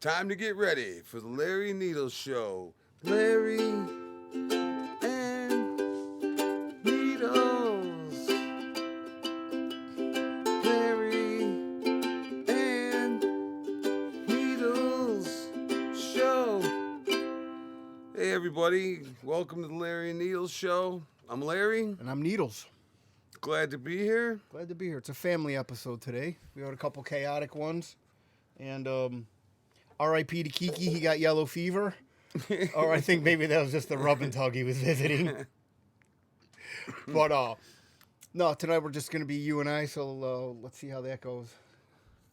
Time to get ready for the Larry Needles Show. Larry and Needles. Larry and Needles Show. Hey everybody, welcome to the Larry and Needles Show. I'm Larry. And I'm Needles. Glad to be here. Glad to be here. It's a family episode today. We had a couple chaotic ones. And R.I.P. to Kiki, he got yellow fever. Or I think maybe that was just the rub and tug he was visiting. But no, tonight we're just going to be you and I, so let's see how that goes.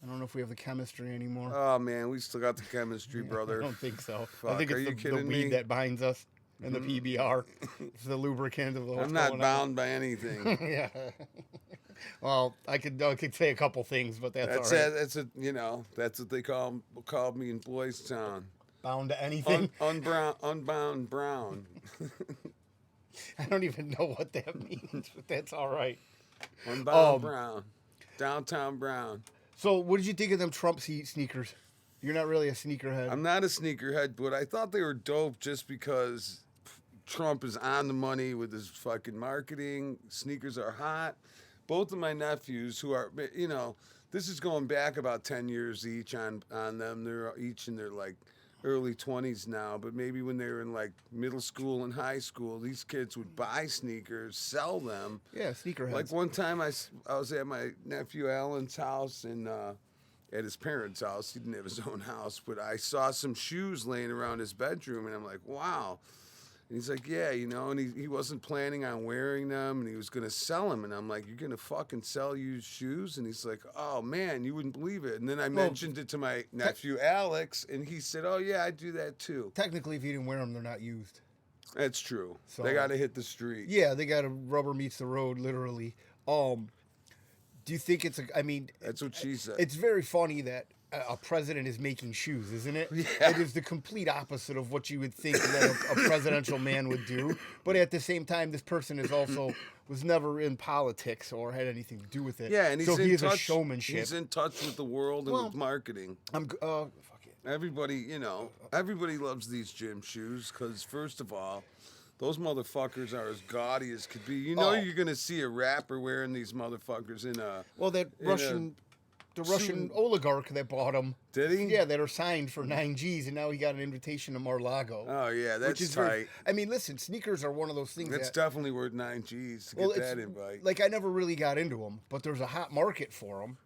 I don't know if we have the chemistry anymore. Oh man, we still got the chemistry, brother. I don't think so. Fuck, I think are you it's the kidding weed me? that binds us and the PBR. It's the lubricant of the whole I'm not bound by anything. Yeah. Well, I could say a couple things, but that's all right. That's what they called me in Boys Town. Bound to anything? Unbound Brown. I don't even know what that means, but that's all right. Unbound Brown. Downtown Brown. So, what did you think of them Trump sneakers? You're not really a sneakerhead. I'm not a sneakerhead, but I thought they were dope just because Trump is on the money with his fucking marketing. Sneakers are hot. Both of my nephews, who are, this is going back about 10 years each on them. They're each in their like early 20s now, but maybe when they were in like middle school and high school, these kids would buy sneakers, sell them. Yeah, sneakerheads. Like one time I was at my nephew Alan's house and at his parents' house. He didn't have his own house, but I saw some shoes laying around his bedroom and I'm like, wow. And he's like, yeah, and he wasn't planning on wearing them, and he was going to sell them. And I'm like, you're going to fucking sell used shoes? And he's like, oh, man, you wouldn't believe it. And then I mentioned it to my nephew Alex, and he said, oh, yeah, I do that too. Technically, if you didn't wear them, they're not used. That's true. So, they got to hit the street. Yeah, they got to rubber meets the road, literally. Do you think That's what she said. It's very funny that a president is making shoes, isn't it? Yeah. It is the complete opposite of what you would think that a presidential man would do. But at the same time, this person was never in politics or had anything to do with it. Yeah, and he is a showmanship. He's in touch with the world and with marketing. Fuck it. Everybody loves these gym shoes because, first of all, those motherfuckers are as gaudy as could be. You're going to see a rapper wearing these motherfuckers in a... Well, the Russian oligarch that bought them. Did he? Yeah, that are signed for 9 Gs, and now he got an invitation to Mar-Lago. Oh, yeah, that's tight. Listen, sneakers are one of those things that's definitely worth 9 Gs to get that invite. Like, I never really got into them, but there's a hot market for them.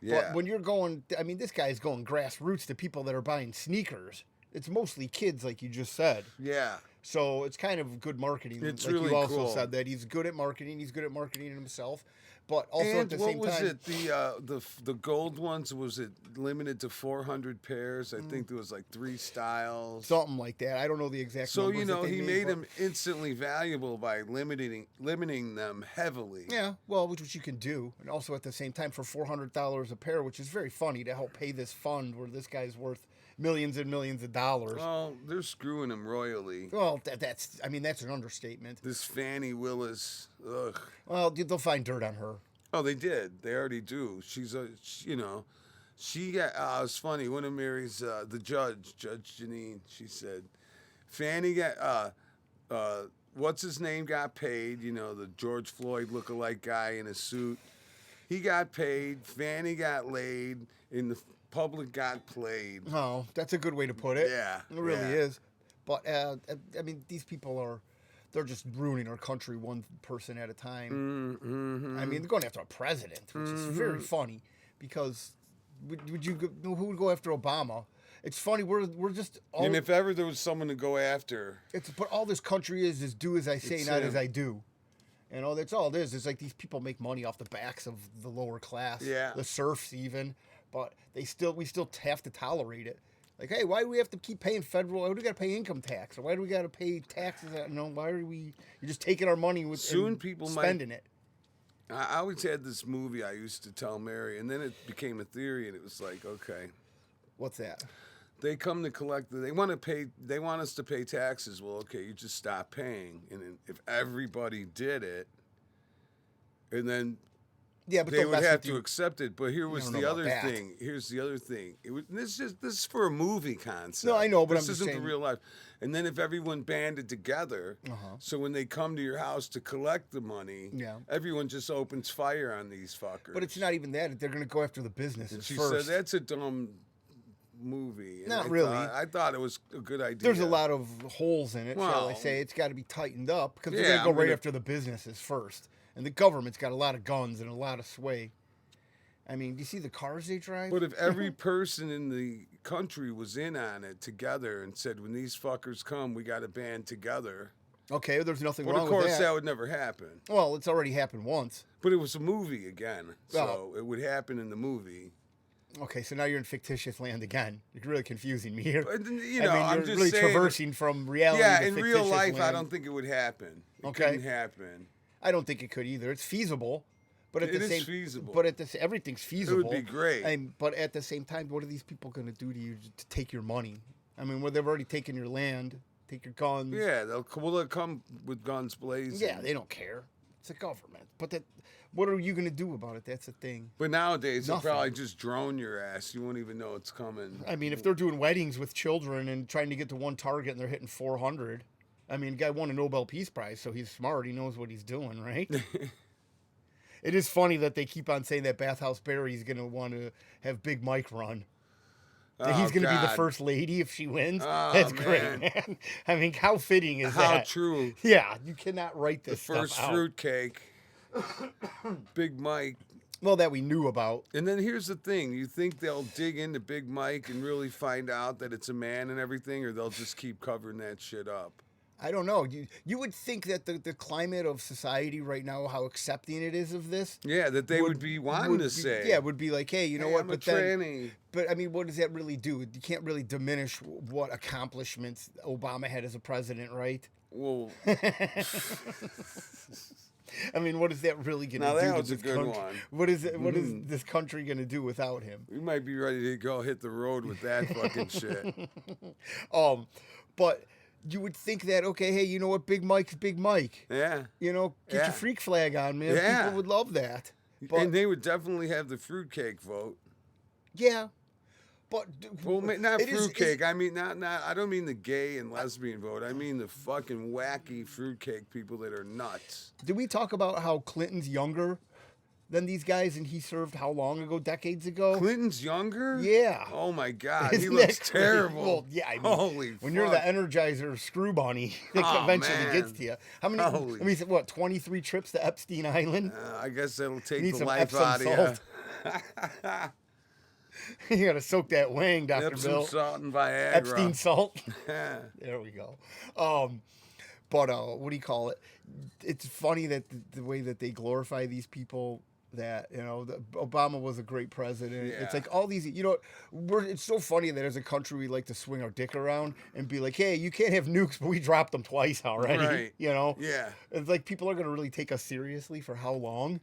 Yeah. But when you're going... this guy's going grassroots to people that are buying sneakers. It's mostly kids, like you just said. Yeah. So it's kind of good marketing. It's like really you also cool. said that he's good at marketing. He's good at marketing himself. But also and at the same time... what was it? The gold ones, was it limited to 400 pairs? I think there was like 3 styles. Something like that. I don't know the exact So, numbers that they he made them instantly valuable by limiting them heavily. Yeah, well, which you can do. And also at the same time for $400 a pair, which is very funny to help pay this fund where this guy's worth millions and millions of dollars. Well, they're screwing him royally. Well, that's an understatement. This Fannie Willis, ugh. Well, they'll find dirt on her. Oh, they did. They already do. She got, it's funny, one of Mary's, the Judge Janine, she said, Fannie got, what's his name got paid, the George Floyd lookalike guy in a suit. He got paid, Fannie got laid, and the public got played. Oh, that's a good way to put it. Yeah. It really is. But, these people they're just ruining our country one person at a time. Mm-hmm. They're going after a president, which is very funny because who would go after Obama? It's funny, we're just... And if ever there was someone to go after... But all this country is do as I say, not as I do. That's all it is. It's like these people make money off the backs of the lower class. Yeah. The serfs even. But we still have to tolerate it. Like, hey, why do we have to keep paying federal? Why do we got to pay income tax? Or why do we got to pay taxes? Why are we... You're just taking our money and spending it. I always had this movie I used to tell Mary, and then it became a theory, and it was like, okay. What's that? They come to collect, they want us to pay taxes. Well, okay, you just stop paying. And then if everybody did it, and then Yeah, but they don't would mess have with to you. accept it. But here was don't know the about other that. thing. Here's the other thing. This is for a movie concept. No, I know, but this I'm just isn't saying. for real life. And then if everyone banded together, so when they come to your house to collect the money, Yeah. everyone just opens fire on these fuckers. But it's not even that. They're going to go after the businesses And she first. said that's a dumb movie. And Not I really. I thought it was a good idea. There's a lot of holes in it, shall I Well, say. It's got to be tightened up because they're yeah, going to go I'm right gonna- after the businesses first. And the government's got a lot of guns and a lot of sway. I mean, do you see the cars they drive? But if every person in the country was in on it together and said, when these fuckers come, we got to band together. Okay, there's nothing But wrong of course, with that would never happen. Well, it's already happened once. But it was a movie again, so Oh. it would happen in the movie. Okay, so now you're in fictitious land again. You're really confusing me here. But you I know, mean, I'm you're just really saying. traversing from reality Yeah, to in real fictitious life, I land. don't think it would happen. It Okay. couldn't happen. I don't think it could either. It's feasible, but at It the is same, feasible. But everything's feasible. be great. But at the same time, what are these people going to do to you to take your money? I mean, well, they've already taken your land, take your guns. Yeah, they'll come with guns blazing. Yeah, they don't care. It's a government. But what are you going to do about it? That's the thing. But nowadays, they'll Nothing. probably just drone your ass. You won't even know it's coming. I mean, if they're doing weddings with children and trying to get to one target and they're hitting 400, I mean, the guy won a Nobel Peace Prize, so he's smart. He knows what he's doing, right? It is funny that they keep on saying that Bathhouse Barry's going to want to have Big Mike run. That he's going to be the God. first lady if she wins. Oh, That's man. great, man. I mean, how fitting is How that? true. Yeah, you cannot write The this first stuff out. fruitcake. Big Mike. Well, that we knew about. And then here's the thing. You think they'll dig into Big Mike and really find out that it's a man and everything, or they'll just keep covering that shit up? I don't know. You would think that the climate of society right now, how accepting it is of this. Yeah, that they would be wanting to say. Yeah, would be like, hey, you know Hey, what? I'm a But then, tranny. but I mean, what does that really do? You can't really diminish what accomplishments Obama had as a president, right? Well, I mean, what is that really going to Now do that to was a this good country? one. What is it? What is this country going to do without him? we might be ready to go hit the road with that fucking shit. But you would think that, okay, hey, you know what? Big Mike's Big Mike. Yeah. You know, get Yeah. your freak flag on, man. Yeah. People would love that. But And they would definitely have the fruitcake vote. yeah, but Well, not it is- fruitcake. I mean, not. I don't mean the gay and lesbian vote. I mean the fucking wacky fruitcake people that are nuts. Did we talk about how Clinton's younger than these guys, and he served how long ago? Decades ago. Clinton's younger? Yeah. Oh my God, he Isn't looks that crazy? terrible. Well, yeah, I mean, Holy when fuck. you're the Energizer screw bunny, it Oh, eventually man. gets to you. How many? Holy- I mean, what? 23 trips to Epstein Island. I guess that'll You take need the some life Epsom out of salt. You gotta soak that wang, you. Dr. Epsom Bill. salt and Viagra. Epstein salt. Yeah. There we go. But what do you call it? It's funny that the way that they glorify these people. That Obama was a great president. Yeah. It's like all these, it's so funny that as a country we like to swing our dick around and be like, hey, you can't have nukes, but we dropped them twice already. Right. Yeah. Yeah. It's like people are gonna really take us seriously for how long?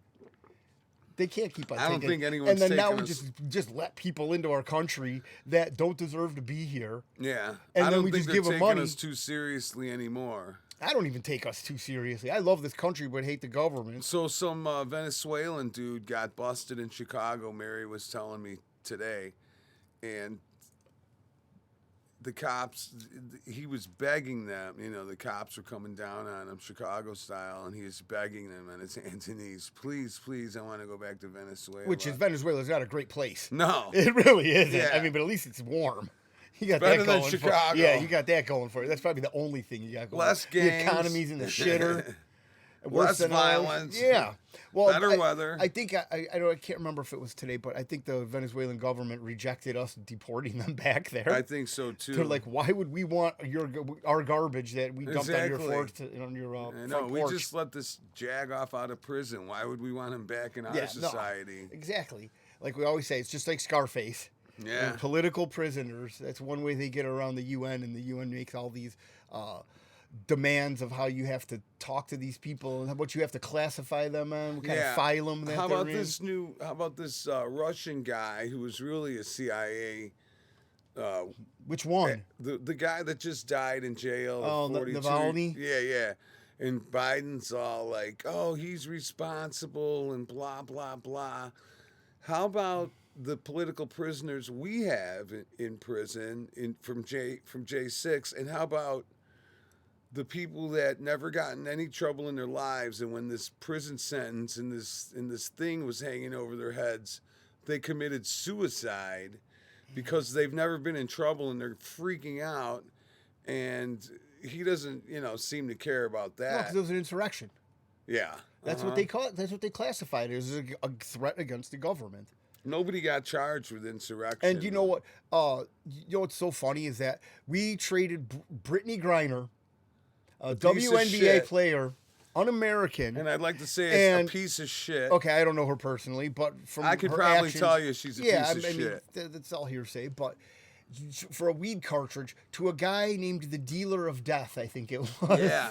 They can't keep on. I don't taking- think anyone's And then now taking we us- just let people into our country that don't deserve to be here. Yeah. And I then don't we think just they're give 'em taking money. us too seriously anymore. I don't even take us too seriously. I love this country, but hate the government. So some Venezuelan dude got busted in Chicago. Mary was telling me today, and the cops, he was begging them. The cops were coming down on him, Chicago style, and he was begging them on his hands and knees, please, please, I want to go back to Venezuela. Which is Venezuela's not a great place. No. It really isn't. Yeah. I mean, but at least it's warm. You got Better that than going Chicago. For you. Yeah, you got that going for you. That's probably the only thing you got going. Less The gangs. economy's in the shitter. Less than ours. violence. Yeah. Well, Better weather. I think I can't remember if it was today, but I think the Venezuelan government rejected us deporting them back there. I think so too. They're like, why would we want our garbage that we dumped on your Exactly. floor on your I front know, we porch? just let this jag off out of prison. Why would we want him back in our Yeah, no, society? exactly. Like we always say, it's just like Scarface. Yeah. Political prisoners. That's one way they get around the UN, and the UN makes all these demands of how you have to talk to these people and what you have to classify them on, what kind of phylum that How they're about in. How about this Russian guy who was really a CIA? Which one? The guy that just died in jail. Oh, at 42. Navalny? Yeah. And Biden's all like, "Oh, he's responsible," and blah blah blah. How about the political prisoners we have in prison from J6, and how about the people that never got in any trouble in their lives, and when this prison sentence and this thing was hanging over their heads, they committed suicide because they've never been in trouble and they're freaking out, and he doesn't, seem to care about No, that. because it was an insurrection. Yeah. That's what they call it. That's what they classified it as a threat against the government. Nobody got charged with insurrection. And you know what? What's so funny is that we traded Brittany Griner, a WNBA player, un-American. And I'd like to say it's a piece of shit. Okay, I don't know her personally, but from I could her probably actions, tell you she's a piece of shit. That's all hearsay. But for a weed cartridge to a guy named the Dealer of Death, I think it was. Yeah.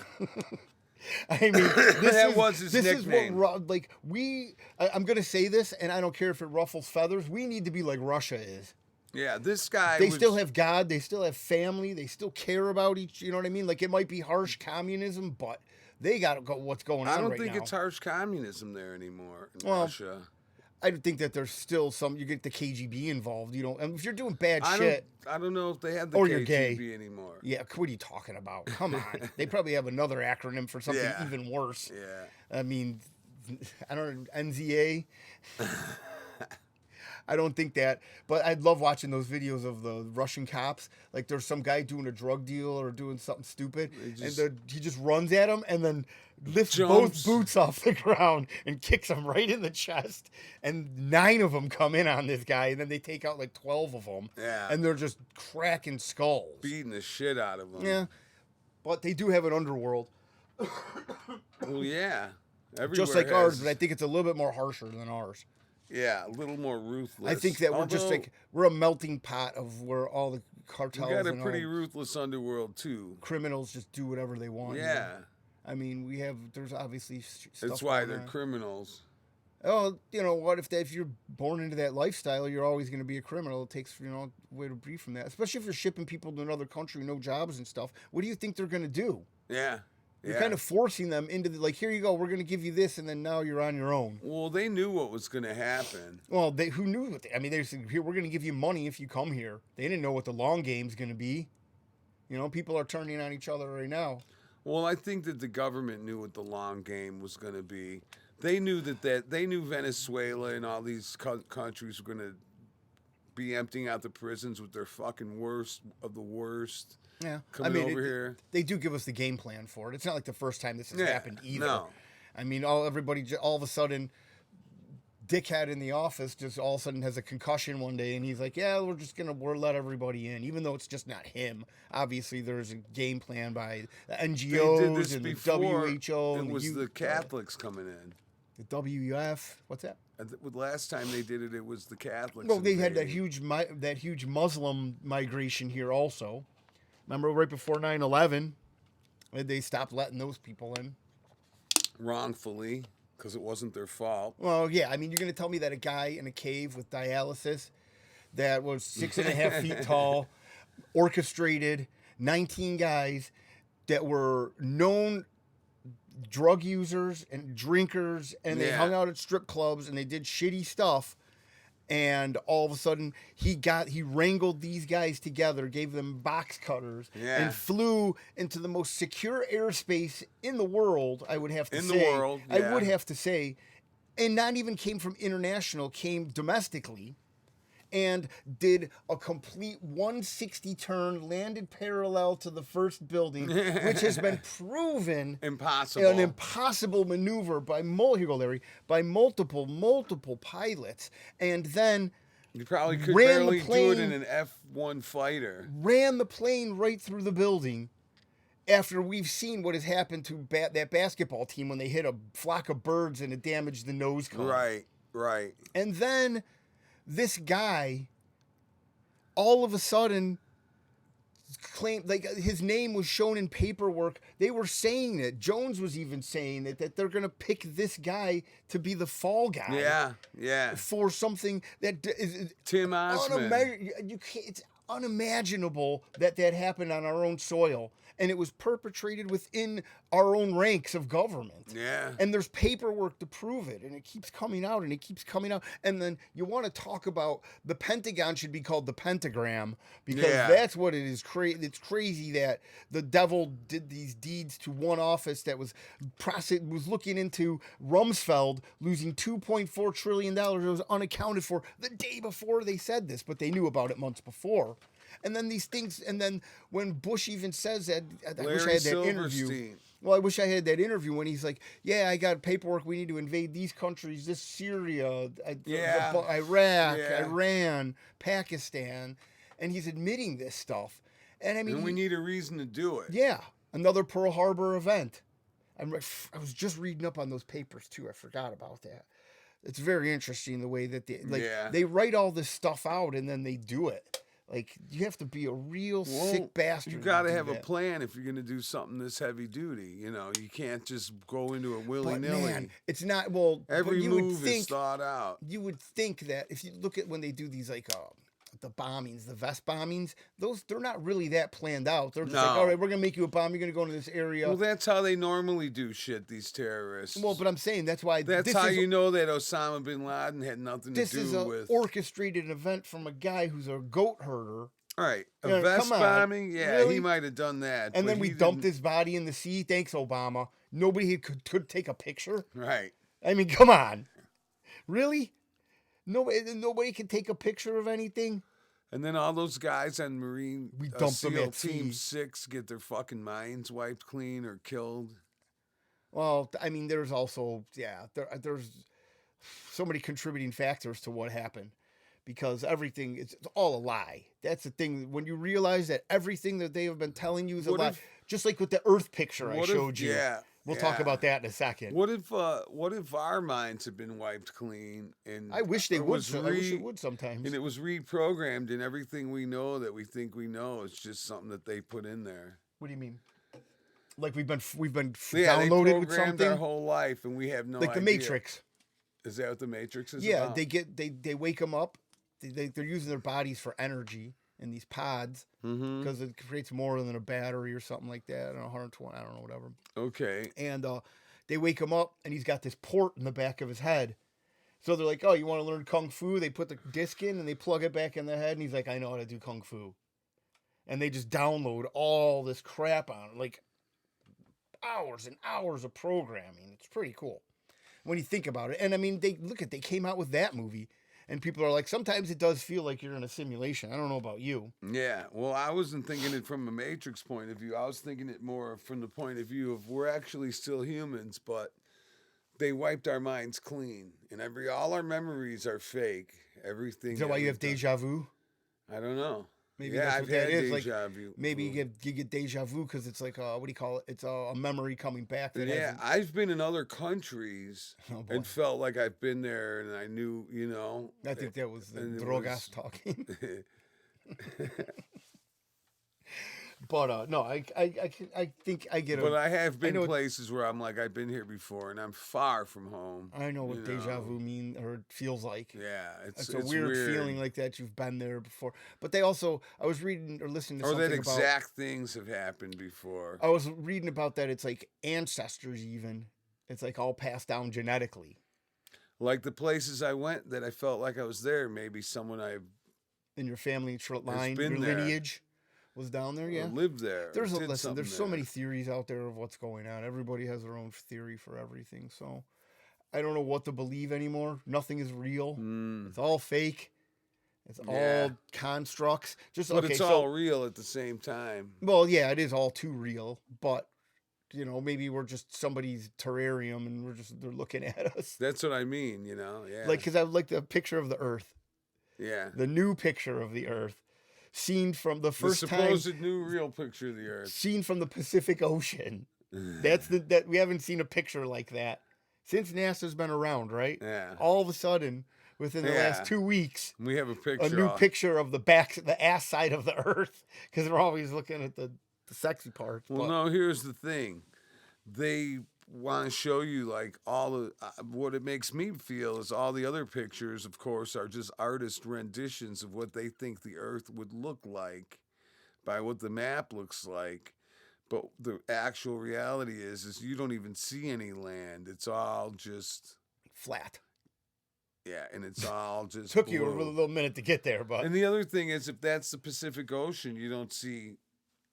I mean, this was his nickname. I'm going to say this, and I don't care if it ruffles feathers. We need to be like Russia is. Yeah, this guy. They still have God. They still have family. They still care about each. You know what I mean? Like, it might be harsh communism, but they got to go. What's going on right now? I don't think it's harsh communism there anymore in Russia. I think that there's still some. You get the KGB involved. And if you're doing bad shit, I don't know if they have the or KGB you're gay anymore. Yeah, what are you talking about? Come on, they probably have another acronym for something even worse. Yeah, I mean, I don't know, NZA. I don't think that, but I'd love watching those videos of the Russian cops. Like, there's some guy doing a drug deal or doing something stupid, and he just runs at him and then lifts both boots off the ground and kicks him right in the chest. And 9 of them come in on this guy, and then they take out like 12 of them. Yeah. And they're just cracking skulls. Beating the shit out of them. Yeah. But they do have an underworld. Well, yeah. Everywhere just like ours, but I think it's a little bit more harsher than ours. Yeah, a little more ruthless. I think that we're a melting pot of where all the cartels. We got a pretty ruthless underworld too. Criminals just do whatever they want. Yeah. I mean, there's obviously stuff. That's why they're criminals. Oh, you know what? If you're born into that lifestyle, you're always going to be a criminal. It takes a way to be from that. Especially if you're shipping people to another country, no jobs and stuff. What do you think they're going to do? Yeah. You're kind of forcing them into here you go, we're going to give you this, and then now you're on your own. Well, they knew what was going to happen. Well, who knew? They said, here, we're going to give you money if you come here. They didn't know what the long game's going to be. People are turning on each other right now. Well, I think that the government knew what the long game was going to be. They knew they knew Venezuela and all these countries were going to be emptying out the prisons with their fucking worst of the worst. Yeah, coming over here. They do give us the game plan for it. It's not like the first time this has happened either. No. I mean, all of a sudden, dickhead in the office just all of a sudden has a concussion one day, and he's like, "Yeah, we're let everybody in," even though it's just not him. Obviously, there's a game plan by the NGOs and the WHO. It was the Catholics coming in. The WF, what's that? Last time they did it, it was the Catholics. Well, they had that huge Muslim migration here also. Remember, right before 9/11, they stopped letting those people in. Wrongfully, because it wasn't their fault. Well, yeah. I mean, you're going to tell me that a guy in a cave with dialysis that was 6.5 feet tall, orchestrated 19 guys that were known drug users and drinkers, and they hung out at strip clubs and they did shitty stuff. And all of a sudden, he wrangled these guys together, gave them box cutters, and flew into the most secure airspace in the world, I would have to say. In the world, yeah. I would have to say. And not even came from international, came domestically. And did a complete 160 turn, landed parallel to the first building, which has been proven impossible. An impossible maneuver by multiple pilots, and then you probably could barely do it in an F1 fighter. Ran the plane right through the building. After we've seen what has happened to that basketball team when they hit a flock of birds and it damaged the nose cone. Right. And then this guy, all of a sudden, claimed, like, his name was shown in paperwork. They were saying it. Jones was even saying it, that they're going to pick this guy to be the fall guy. Yeah. For something that is Tim Osmond. you can't. It's unimaginable that happened on our own soil, and it was perpetrated within our own ranks of government. Yeah. And there's paperwork to prove it, and it keeps coming out, and it keeps coming out. And then you want to talk about the Pentagon should be called the pentagram, because that's what it is. It's crazy that the devil did these deeds to one office that was looking into Rumsfeld losing $2.4 trillion. It was unaccounted for the day before they said this, but they knew about it months before. And then these things, and then when Bush even says that, I wish I had that interview. Well, I wish I had that interview when he's like, "Yeah, I got paperwork. We need to invade these countries, this Syria, Iraq, Iran, Pakistan," and he's admitting this stuff. And I mean, and we need a reason to do it. Yeah, another Pearl Harbor event. I was just reading up on those papers too. I forgot about that. It's very interesting the way that they write all this stuff out and then they do it. Like, you have to be a real sick bastard. You got to have a plan if you're going to do something this heavy duty. You know, you can't just go into it willy-nilly. But man, it's not, every move is thought out. You would think that if you look at when they do these, like, the bombings, the vest bombings, they're not really that planned out. They're just like, all right, we're going to make you a bomb. You're going to go into this area. Well, that's how they normally do shit, these terrorists. Well, but I'm saying that's why. That's how you know that Osama bin Laden had nothing to do with. This is an orchestrated event from a guy who's a goat herder. All right, a vest bombing? Yeah, really? He might have done that. And then we dumped his body in the sea. Thanks, Obama. Nobody could take a picture. Right. I mean, come on. Really? Nobody can take a picture of anything? And then all those guys on Marine SEAL Team 6 get their fucking minds wiped clean or killed. Well, I mean, there's also, there's so many contributing factors to what happened. Because everything, it's all a lie. That's the thing. When you realize that everything that they have been telling you is a lie. Just like with the Earth picture I showed you. We'll talk about that in a second. What if our minds have been wiped clean? And I wish they would. I wish it would sometimes. And it was reprogrammed, and everything we know that we think we know is just something that they put in there. What do you mean? Like we've been downloaded with something our whole life, and we have no idea. Like the Matrix. Is that what the Matrix is? Yeah, about? they wake them up. They're using their bodies for energy in these pods because it creates more than a battery or something like that. I don't know, 120, I don't know, whatever. Okay. And they wake him up, and he's got this port in the back of his head. So they're like, "Oh, you want to learn kung fu?" They put the disc in, and they plug it back in the head, and he's like, "I know how to do kung fu." And they just download all this crap on it, like hours and hours of programming. It's pretty cool when you think about it. And I mean, they came out with that movie. And people are like, sometimes it does feel like you're in a simulation. I don't know about you. Yeah. Well, I wasn't thinking it from a Matrix point of view. I was thinking it more from the point of view of we're actually still humans, but they wiped our minds clean. And all our memories are fake. Everything. Is that why you have deja vu? I don't know. Maybe that's what that is. Deja vu. Maybe you get deja vu because it's like what do you call it? It's a memory coming back. I've been in other countries and felt like I've been there, and I knew, you know. I think that was the Drogas talking. But no, I think I get it. But I have been places where I'm like, I've been here before, and I'm far from home. I know what deja vu means or feels like. Yeah, it's a weird feeling like that. You've been there before. But they also, I was reading or listening to something about. Or that exact things have happened before. I was reading about that. It's like ancestors even. It's like all passed down genetically. Like the places I went that I felt like I was there. Maybe someone in your family line, your lineage. Was down there, yeah. Lived there. There's so many theories out there of what's going on. Everybody has their own theory for everything. So I don't know what to believe anymore. Nothing is real. It's all fake. It's all constructs. But it's all real at the same time. Well, yeah, it is all too real. But maybe we're just somebody's terrarium and they're looking at us. That's what I mean. Yeah. Like, because I like the picture of the Earth. Yeah. The new picture of the Earth. Seen from the first time. The supposed new real picture of the Earth. Seen from the Pacific Ocean. That we haven't seen a picture like that since NASA's been around, right? Yeah. All of a sudden, within the last 2 weeks, we have a new picture of the ass side of the Earth, because we're always looking at the sexy parts. Well, no, here's the thing. They want to show you like all the what it makes me feel is all the other pictures, of course, are just artist renditions of what they think the Earth would look like by what the map looks like. But the actual reality is you don't even see any land. It's all just flat. Yeah, and it's all just took blue. You a little minute to get there, but and the other thing is, if that's the Pacific Ocean, you don't see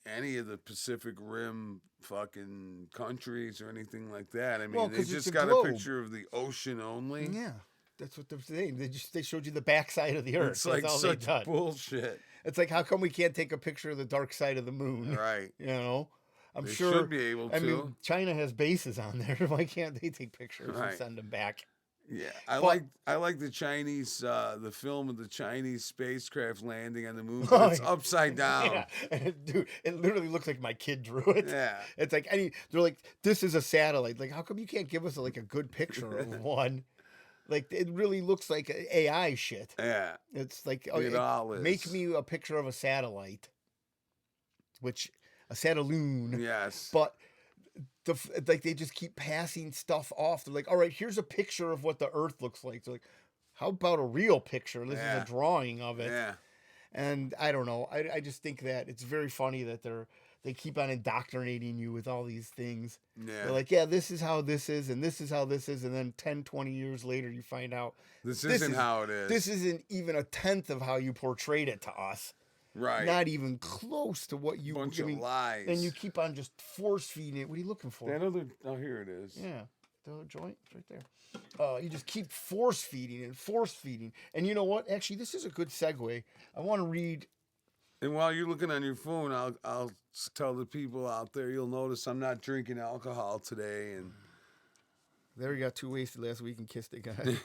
any of the Pacific Rim fucking countries or anything like that. I mean, they just got a picture of the ocean only. Yeah, that's what they're saying. They showed you the backside of the Earth. It's like such bullshit. It's like, how come we can't take a picture of the dark side of the moon? Right. You know, they sure should be able to. I mean, China has bases on there. Why can't they take pictures and send them back? Yeah, I like the Chinese, the film of the Chinese spacecraft landing on the moon. But it's upside down. Yeah. And dude, it literally looks like my kid drew it. Yeah, it's like they're like, this is a satellite. Like, how come you can't give us like a good picture of one? Like, it really looks like AI shit. Yeah, it's like, all is. Make me a picture of a satellite, a sataloon. Yes, but. Like they just keep passing stuff off. They're like, all right, here's a picture of what the Earth looks like. So like, how about a real picture? This is a drawing of it. Yeah. And I don't know. I just think that it's very funny that they keep on indoctrinating you with all these things. Yeah. They're like, yeah, this is how this is, and this is how this is, and then 10, 20 years later, you find out this isn't how it is. This isn't even a tenth of how you portrayed it to us. Right. Not even close to what you... Bunch of lies. And you keep on just force feeding it. What are you looking for? That other... Oh, here it is. Yeah. The joint right there. You just keep force feeding. And you know what? Actually, this is a good segue. I want to read... And while you're looking on your phone, I'll tell the people out there, you'll notice I'm not drinking alcohol today. And there you got two wasted last week and kissed a guy.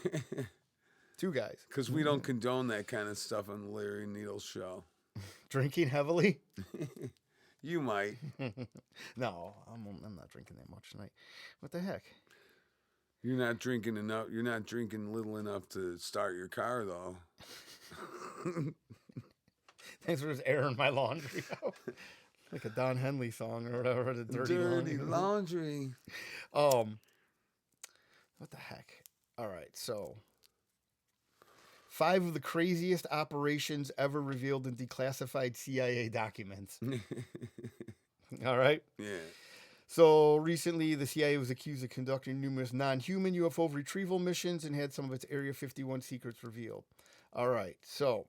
Two guys. Because we don't condone that kind of stuff on the Larry Needles show. Drinking heavily? You might. No, I'm not drinking that much tonight. What the heck? You're not drinking enough. You're not drinking little enough to start your car, though. Thanks for just airing my laundry out. Like a Don Henley song or whatever. The dirty laundry. What the heck? All right, so 5 of the craziest operations ever revealed in declassified CIA documents. All right? Yeah. So recently, the CIA was accused of conducting numerous non-human UFO retrieval missions and had some of its Area 51 secrets revealed. All right, so...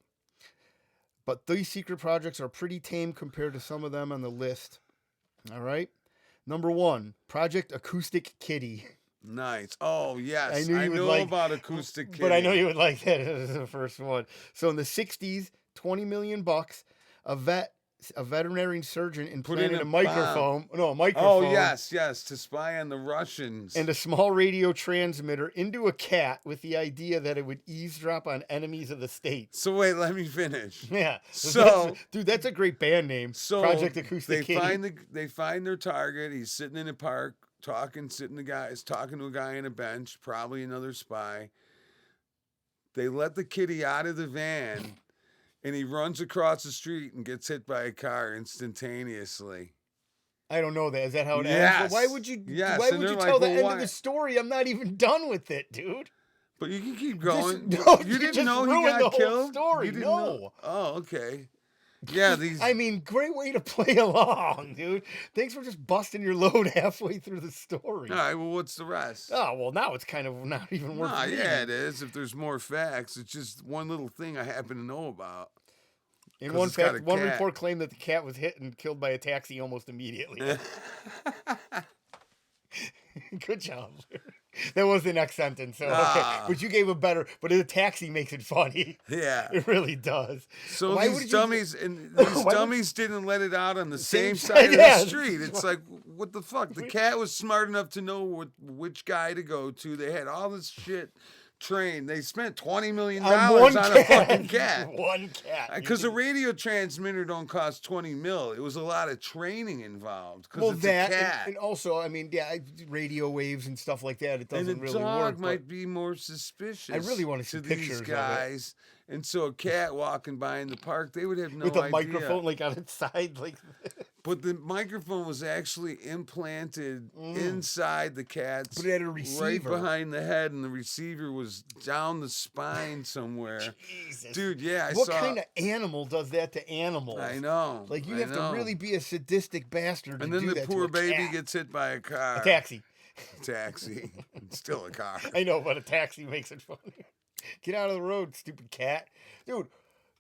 But these secret projects are pretty tame compared to some of them on the list. All right? Number 1, Project Acoustic Kitty. Nice. Oh, yes. I know about Acoustic Kitty. But I know you would like that as the first one. So in the 60s, $20 million, a veterinary surgeon implanted a microphone. No, a microphone. Oh, yes, to spy on the Russians. And a small radio transmitter into a cat with the idea that it would eavesdrop on enemies of the state. So wait, let me finish. Yeah. So, that's a great band name. So Project Acoustic Kitty. They find their target. He's sitting in a park, talking to a guy on a bench, probably another spy. They let the kitty out of the van. And he runs across the street and gets hit by a car instantaneously. I don't know that. Is that how it ends? Yes. Why would you? Yes. Why would you tell the end of the story? I'm not even done with it, dude. But you can keep going. You didn't know he got killed. Story. You didn't know? Oh, okay. Yeah, these. I mean, great way to play along, dude. Thanks for just busting your load halfway through the story. All right. Well, what's the rest? Oh, well, now it's kind of not even worth. Yeah, it is. If there's more facts, it's just one little thing I happen to know about. In one fact, one report claimed that the cat was hit and killed by a taxi almost immediately. Good job. That was the next sentence. So, okay. But you gave a better, but the taxi makes it funny. Yeah. It really does. So these dummies didn't let it out on the same side of the street. It's like, what the fuck? The cat was smart enough to know which guy to go to. They had all this shit trained. They spent $20 million on a fucking cat. One cat. Because a radio transmitter don't cost $20 million. It was a lot of training involved. Well, it's a cat. And also, I mean, yeah, radio waves and stuff like that. It doesn't really work. And a dog might be more suspicious. I really want to see pictures these guys. And so a cat walking by in the park, they would have no idea. With a idea. microphone like on its side, like. But the microphone was actually implanted inside the cat's, But it had a right receiver. behind the head, and the receiver was down the spine somewhere. Jesus. Dude, yeah, I what saw. kind of animal does that to animals? I know. Like, you I have know. to really be a sadistic bastard to And then do the that poor to a baby cat. gets hit by a car. A taxi. Taxi. It's still a car. I know, but a taxi makes it funny. Get out of the road, stupid cat. Dude,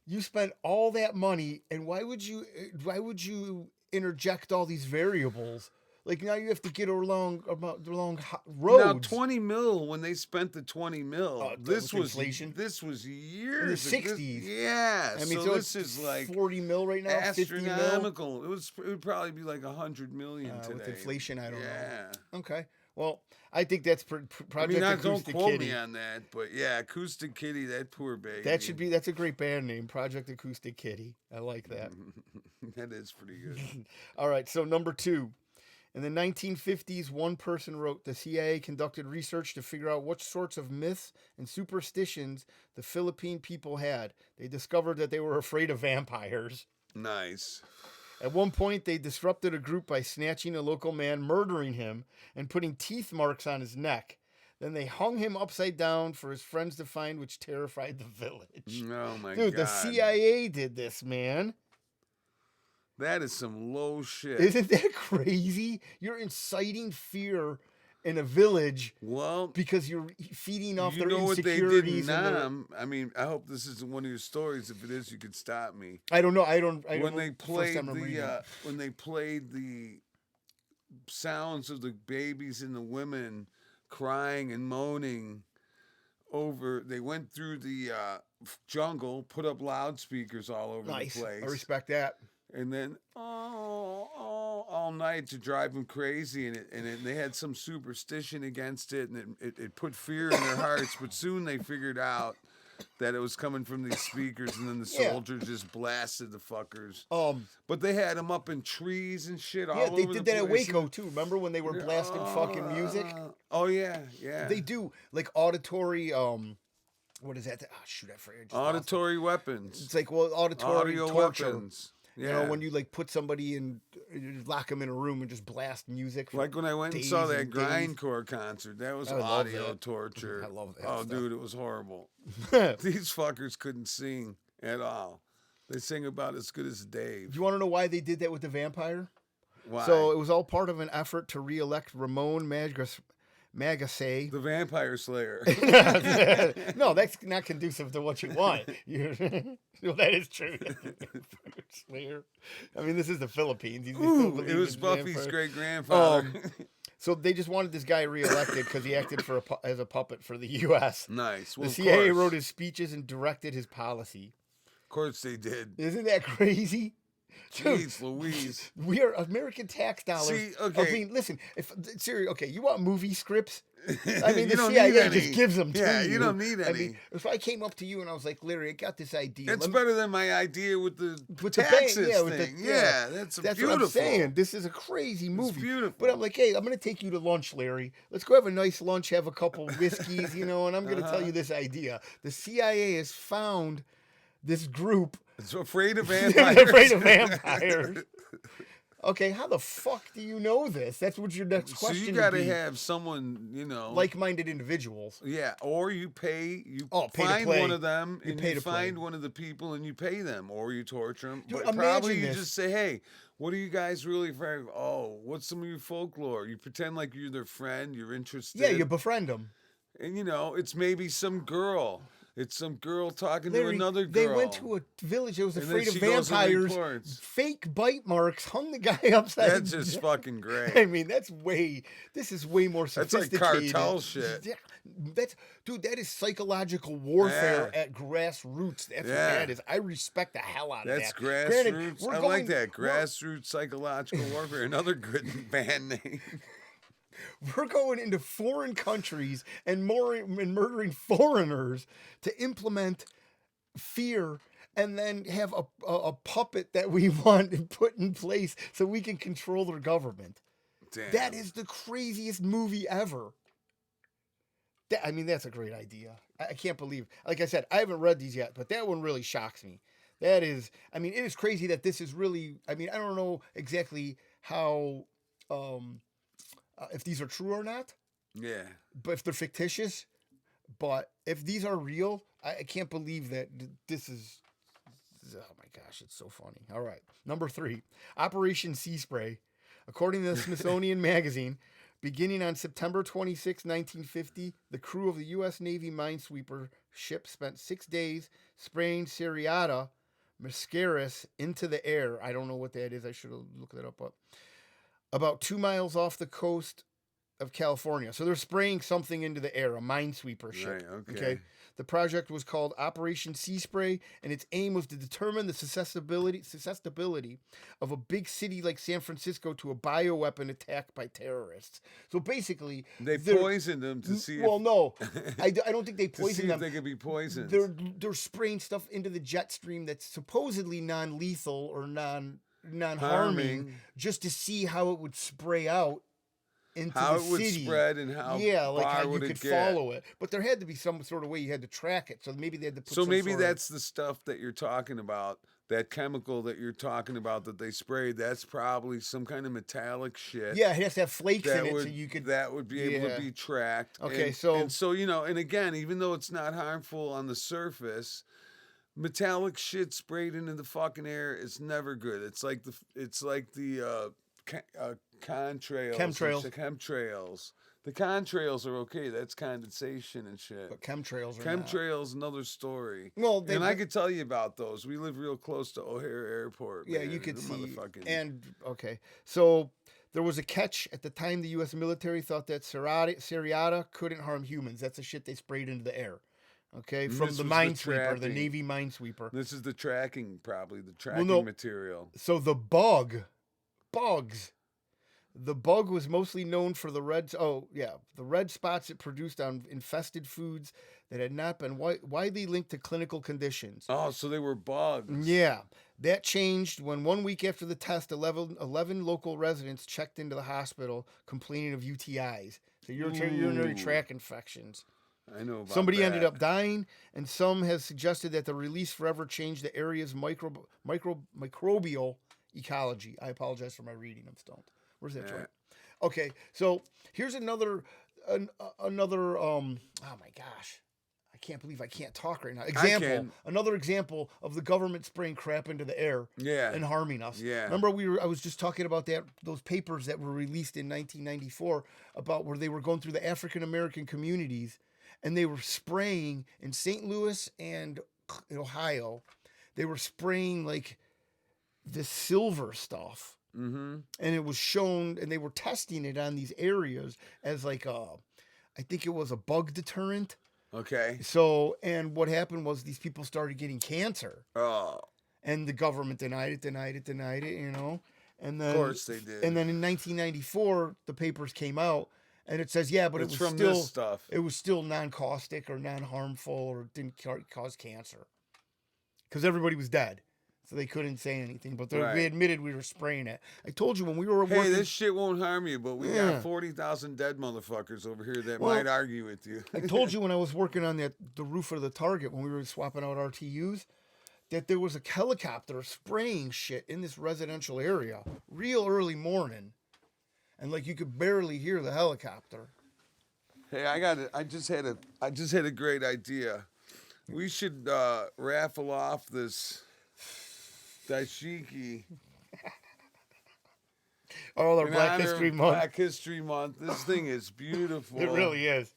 you spent all that money, and why would you interject all these variables? Like, now you have to get along roads. Now, 20 mil, when they spent the 20 mil, this was inflation. This was years In the 60s. Yeah. I mean, so this is like 40 mil right now, 50 mil. astronomical. It would probably be like 100 million today. With inflation, I don't know. Yeah. Okay. Well, I think that's Project I mean, don't Acoustic quote Kitty. me on that, but yeah, Acoustic Kitty, that poor baby. That's a great band name, Project Acoustic Kitty. I like that. That is pretty good. All right, so number 2. In the 1950s, one person wrote, the CIA conducted research to figure out what sorts of myths and superstitions the Philippine people had. They discovered that they were afraid of vampires. Nice. At one point, they disrupted a group by snatching a local man, murdering him, and putting teeth marks on his neck. Then they hung him upside down for his friends to find, which terrified the village. Oh, my God. Dude, the CIA did this, man. That is some low shit. Isn't that crazy? You're inciting fear in a village because you're feeding off their insecurities. I mean, I hope this isn't one of your stories. If it is, you could stop me. I don't know. When they played the sounds of the babies and the women crying and moaning over, they went through the jungle, put up loudspeakers all over the place. I respect that. And then all night to drive them crazy, and they had some superstition against it, and it put fear in their hearts. But soon they figured out that it was coming from these speakers, and then the soldiers just blasted the fuckers. But they had them up in trees and shit. Yeah, they did that at Waco too. Remember when they were blasting fucking music? Oh yeah, yeah. They do like auditory. What is that? Oh shoot, I forget. Auditory weapons. It's like auditory audio torture. Weapons. Yeah. You know, when you like put somebody in, you lock them in a room and just blast music. Like when I went and saw that grindcore concert, that was audio torture. I love that. Oh, dude, it was horrible. These fuckers couldn't sing at all. They sing about as good as Dave. Do you want to know why they did that with the vampire? Why? So it was all part of an effort to re-elect Ramon Magsaysay. The Vampire Slayer. No, that's not conducive to what you want. Well, that is true. Slayer. I mean, this is the Philippines. It was Buffy's great-grandfather. So they just wanted this guy reelected because he acted as a puppet for the U.S. Nice. Well, the CIA wrote his speeches and directed his policy. Of course they did. Isn't that crazy? Jeez Louise. We are American tax dollars. See, okay. I mean, listen, okay, you want movie scripts? I mean, You the don't CIA need any. just gives them to you. Yeah, you don't need I any. mean, if I came up to you and I was like, Larry, I got this idea. It's better than my idea with the With taxes the bank, thing. That's beautiful. what I'm saying. This is a crazy movie. It's beautiful. But I'm like, hey, I'm going to take you to lunch, Larry. Let's go have a nice lunch, have a couple whiskeys, and I'm going to tell you this idea. The CIA has found this group. It's afraid of vampires. They're afraid of vampires. Okay, how the fuck do you know this? That's what your next question So you got to would be. have someone, Like-minded individuals. Yeah, or you pay pay to find play. one of them, You and pay you to find play. one of the people, and you pay them, or you torture them. Dude, But probably imagine you this. just say, hey, what are you guys really afraid of? Oh, what's some of your folklore? You pretend like you're their friend, you're interested. Yeah, you befriend them. And, it's maybe some girl. It's some girl talking Larry, to another girl. They went to a village that was And afraid then of she goes and vampires. reports. Fake bite marks hung the guy upside down. That's just fucking great. I mean, this is way more That's like sophisticated. cartel shit. Yeah, that is psychological warfare at grassroots. That's what that is. I respect the hell out of That's that. grassroots. Granted, I like that. Grassroots psychological warfare. Another good band name. We're going into foreign countries and murdering foreigners to implement fear and then have a puppet that we want put in place so we can control their government. Damn. That is the craziest movie ever. That's a great idea. I can't believe, like I said, I haven't read these yet, but that one really shocks me. That is, I mean, it is crazy that this is really. I mean, I don't know exactly how if these are true or not, Yeah. but if they're fictitious. But if these are real, I can't believe that this is. Oh my gosh, it's so funny. All right, number 3, Operation Sea Spray. According to the Smithsonian Magazine, beginning on September 26, 1950, the crew of the U.S. Navy minesweeper ship spent 6 days spraying Seriata muscaris into the air. I don't know what that is. I should have looked that up. But about 2 miles off the coast of California. So they're spraying something into the air, a minesweeper ship. Right, okay. The project was called Operation Sea Spray, and its aim was to determine the susceptibility of a big city like San Francisco to a bioweapon attack by terrorists. So basically, they poisoned them to see. Well, no, I don't think they to poisoned see them. If they could be poisoned. They're spraying stuff into the jet stream that's supposedly non-lethal or non-harming, just to see how it would spray out. Into how the it would city. spread and how like how you could get. follow it, but there had to be some sort of way you had to track it. So maybe they had to put. So maybe that's the stuff that you're talking about. That chemical that you're talking about that they sprayed. That's probably some kind of metallic shit. Yeah, it has to have flakes in it, so you could. That would be able to be tracked. Okay, and so and again, even though it's not harmful on the surface. Metallic shit sprayed into the fucking air is never good. It's like the contrails. Chemtrails. The contrails are okay. That's condensation and shit. But chemtrails are Chemtrails, another story. Well, and I could tell you about those. We live real close to O'Hare Airport. Yeah, man, you could see. Motherfucking... And, okay. So there was a catch. At the time, the U.S. military thought that Seriata couldn't harm humans. That's the shit they sprayed into the air. Okay, from the minesweeper, the Navy minesweeper. This is the tracking, probably, the tracking material. So the bug was mostly known for the red spots it produced on infested foods that had not been widely linked to clinical conditions. Oh, so they were bugs. Yeah. That changed when 1 week after the test, 11 local residents checked into the hospital complaining of UTIs. So urinary tract infections. I know about Somebody ended up dying, and some have suggested that the release forever changed the area's microbial ecology. I apologize for my reading. I'm stoned. Where's that joint? Okay, so here's another. Oh my gosh, I can't believe I can't talk right now. Another example of the government spraying crap into the air, and harming us. Yeah. Remember I was just talking about those papers that were released in 1994 about where they were going through the African American communities. And they were spraying in St. Louis and in Ohio. They were spraying like the silver stuff. Mm-hmm. And it was shown, and they were testing it on these areas as like I think it was a bug deterrent. Okay. So, and what happened was these people started getting cancer. Oh. And the government denied it, you know. And then, of course they did. And then in 1994, the papers came out. And it says, but it was from still this stuff. It was still non-caustic or non-harmful or didn't cause cancer, because everybody was dead, so they couldn't say anything. But we admitted we were spraying it. I told you when we were working. Hey, this shit won't harm you, but we got 40,000 dead motherfuckers over here that might argue with you. I told you when I was working on the roof of the Target when we were swapping out RTUs, that there was a helicopter spraying shit in this residential area, real early morning. And like you could barely hear the helicopter. Hey, I just had a great idea. We should raffle off this dashiki. Oh, Black History Month. Black History Month. This thing is beautiful. It really is.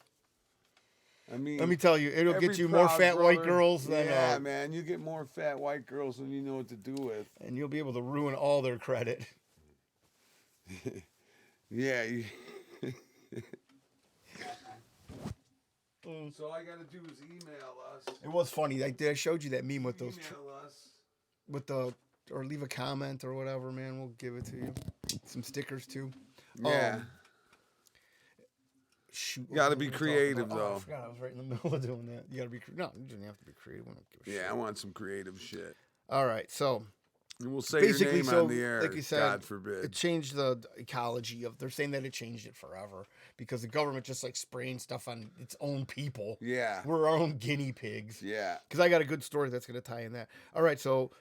I mean, let me tell you, it'll get you more fat white girls than. Yeah, man, you get more fat white girls than you know what to do with. And you'll be able to ruin all their credit. Yeah. So all I gotta do is email us. It was funny. I showed you that meme with those. Email us. Or leave a comment or whatever, man. We'll give it to you. Some stickers too. Yeah. Shoot. You gotta be creative though. I forgot I was right in the middle of doing that. You gotta be no, you didn't have to be creative. We don't give a shit. I want some creative shit. All right, so And we'll say basically, your name so on the air, like you said, God forbid. it changed the ecology of. They're saying that it changed it forever because the government just like spraying stuff on its own people. Yeah. We're our own guinea pigs. Yeah. Because I got a good story that's going to tie in that. All right, so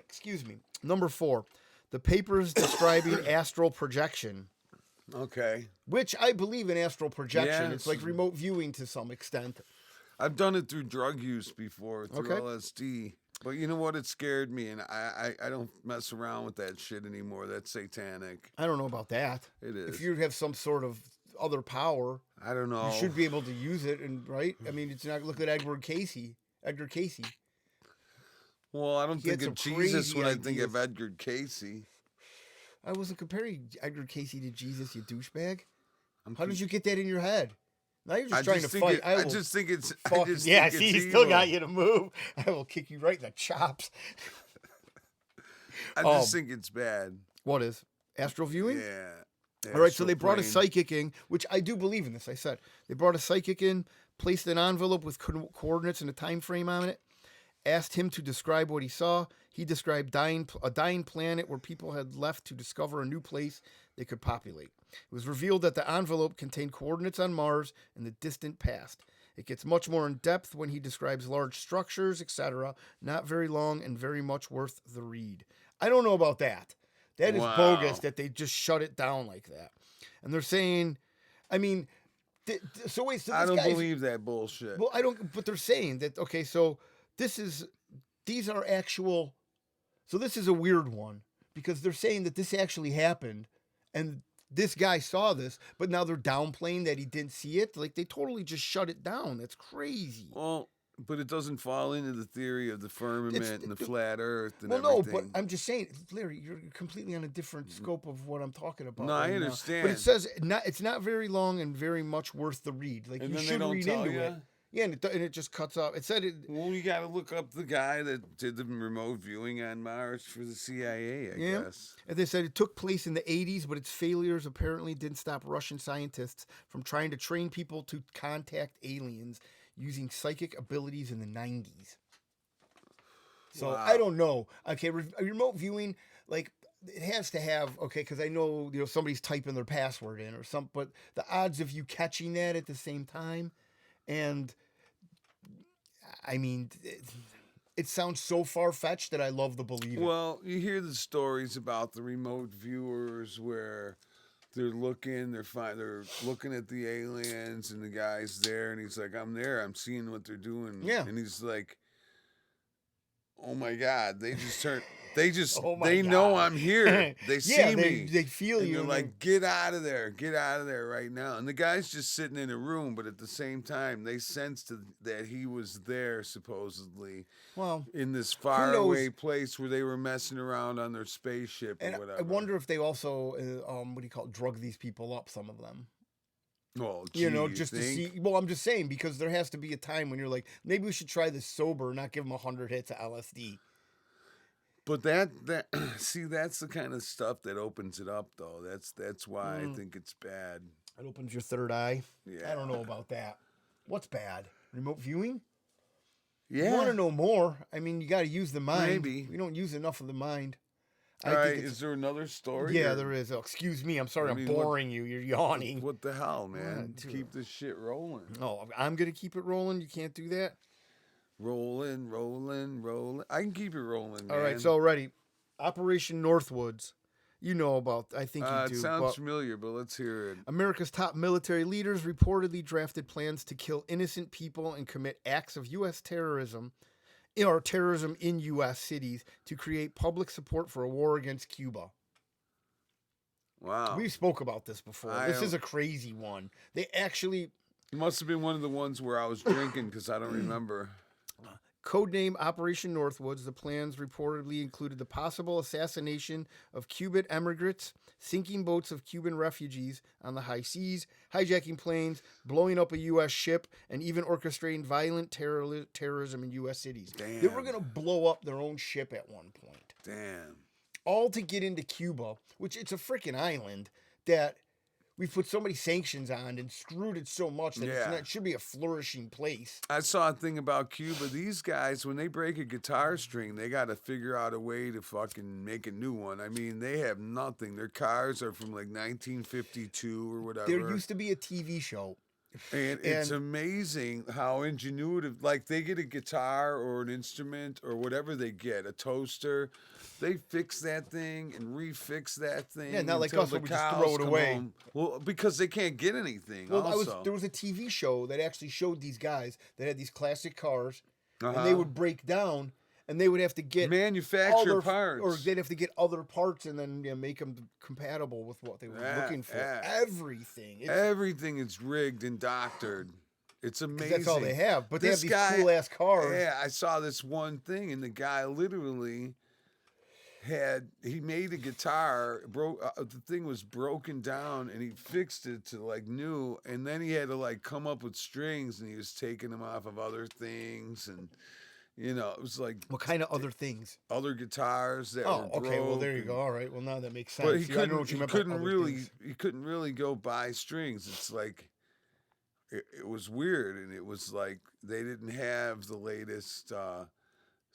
excuse me. Number 4, the papers describing astral projection. Okay. Which I believe in astral projection. Yeah, it's like remote viewing to some extent. I've done it through drug use before, through Okay. LSD. But you know what? It scared me, and I don't mess around with that shit anymore. That's satanic. I don't know about that. It is. If you have some sort of other power, I don't know. you should be able to use it, and right? I mean, it's not. Look at Edgar Casey. Well, I don't He had think of some Jesus crazy when I think ideas. of Edgar Casey. I wasn't comparing Edgar Casey to Jesus, you douchebag. How did you get that in your head? Now you're just trying to fight. I just think it's. Yeah, see, he still got you to move. I will kick you right in the chops. I just think it's bad. What is? Astral viewing? Yeah. All right, so they brought a plane. psychic in, which I do believe in this. I said they brought a psychic in, placed an envelope with coordinates and a time frame on it, asked him to describe what he saw. He described a dying planet where people had left to discover a new place they could populate. It was revealed that the envelope contained coordinates on Mars in the distant past. It gets much more in depth when he describes large structures, etc. Not very long and very much worth the read. I don't know about that. That is bogus that they just shut it down like that. And they're saying, I mean, so wait, so this I don't guy's- believe that bullshit. Well, I don't, but they're saying that, okay, so these are actual, so this is a weird one because they're saying that this actually happened and this guy saw this, but now they're downplaying that he didn't see it. Like they totally just shut it down. That's crazy. Well, but it doesn't fall into the theory of the firmament and the flat Earth and Well, everything. no, but I'm just saying, Larry, you're completely on a different scope of what I'm talking about. No, I right now. understand. But it says it's not very long and very much worth the read. Like And you then they should don't read tell into ya? it. Yeah, and it just cuts off. It said it. Well, you got to look up the guy that did the remote viewing on Mars for the CIA, I guess. And they said it took place in the 80s, but its failures apparently didn't stop Russian scientists from trying to train people to contact aliens using psychic abilities in the 90s. So Wow. I don't know. Okay, remote viewing, like it has to have, okay, because I know somebody's typing their password in or something, but the odds of you catching that at the same time, and I mean, it sounds so far-fetched that I love to believe it. Well, you hear the stories about the remote viewers where they're looking at the aliens and the guy's there and he's like, I'm there, I'm seeing what they're doing. Yeah. And he's like, oh my God, they Oh my know God. I'm here. They see me. They feel And you. you're and like, get out of there right now. And the guy's just sitting in a room, but at the same time, they sensed that he was there supposedly well, in this knows? faraway place where they were messing around on their spaceship or and whatever. I wonder if they also, what do you call it, drug these people up, some of them. Oh, gee, Just to see. Well, I'm just saying, because there has to be a time when you're like, maybe we should try this sober, not give them 100 hits of LSD. But that see, that's the kind of stuff that opens it up, though. That's why I think it's bad. It opens your third eye. Yeah. I don't know about that. What's bad? Remote viewing? Yeah. You want to know more? I mean, you got to use the mind. Maybe. We don't use enough of the mind. All right. Is there another story? Yeah, or- there is. Oh, excuse me. I'm sorry. I I'm mean, boring you. You're yawning. What the hell, man? Yeah, Keep this shit rolling. Oh, I'm going to keep it rolling. You can't do that? Rolling. I can keep it rolling, man. All right. So, ready. Operation Northwoods. You know about, I think you do. It sounds but familiar, but let's hear it. America's top military leaders reportedly drafted plans to kill innocent people and commit acts of U.S. terrorism or terrorism in U.S. cities to create public support for a war against Cuba. Wow. We spoke about this before. I This don't- is a crazy one. They actually, It must have been one of the ones where I was drinking because I don't remember. codename Operation Northwoods, the plans reportedly included the possible assassination of Cuban immigrants, sinking boats of Cuban refugees on the high seas, hijacking planes, blowing up a U.S. ship, and even orchestrating violent terrorism in U.S. cities. Damn. They were going to blow up their own ship at one point. Damn. All to get into Cuba, which it's a freaking island that we've put so many sanctions on and screwed it so much that it should be a flourishing place. I saw a thing about Cuba. These guys, when they break a guitar string, they got to figure out a way to fucking make a new one. I mean, they have nothing. Their cars are from like 1952 or whatever. There used to be a TV show. And it's amazing how ingenuitive, like they get a guitar or an instrument or whatever they get, a toaster, they fix that thing and refix that thing. Yeah, not like us where we just throw it away. Home. Well, because they can't get anything. Well, there was a TV show that actually showed these guys that had these classic cars, and they would break down, and they would have to get manufacture parts, or they'd have to get other parts and then make them compatible with what they were looking for. Everything is rigged and doctored. It's amazing. That's all they have. But they have these cool ass cars. Yeah, I saw this one thing, and the guy literally he made a guitar. The thing was broken down, and he fixed it to like new. And then he had to like come up with strings, and he was taking them off of other things and. It was like what kind of other things? Other guitars that were broke. Okay, well there you go. All right, well now that makes sense. But he couldn't really go buy strings. It's like it was weird, and it was like they didn't have the latest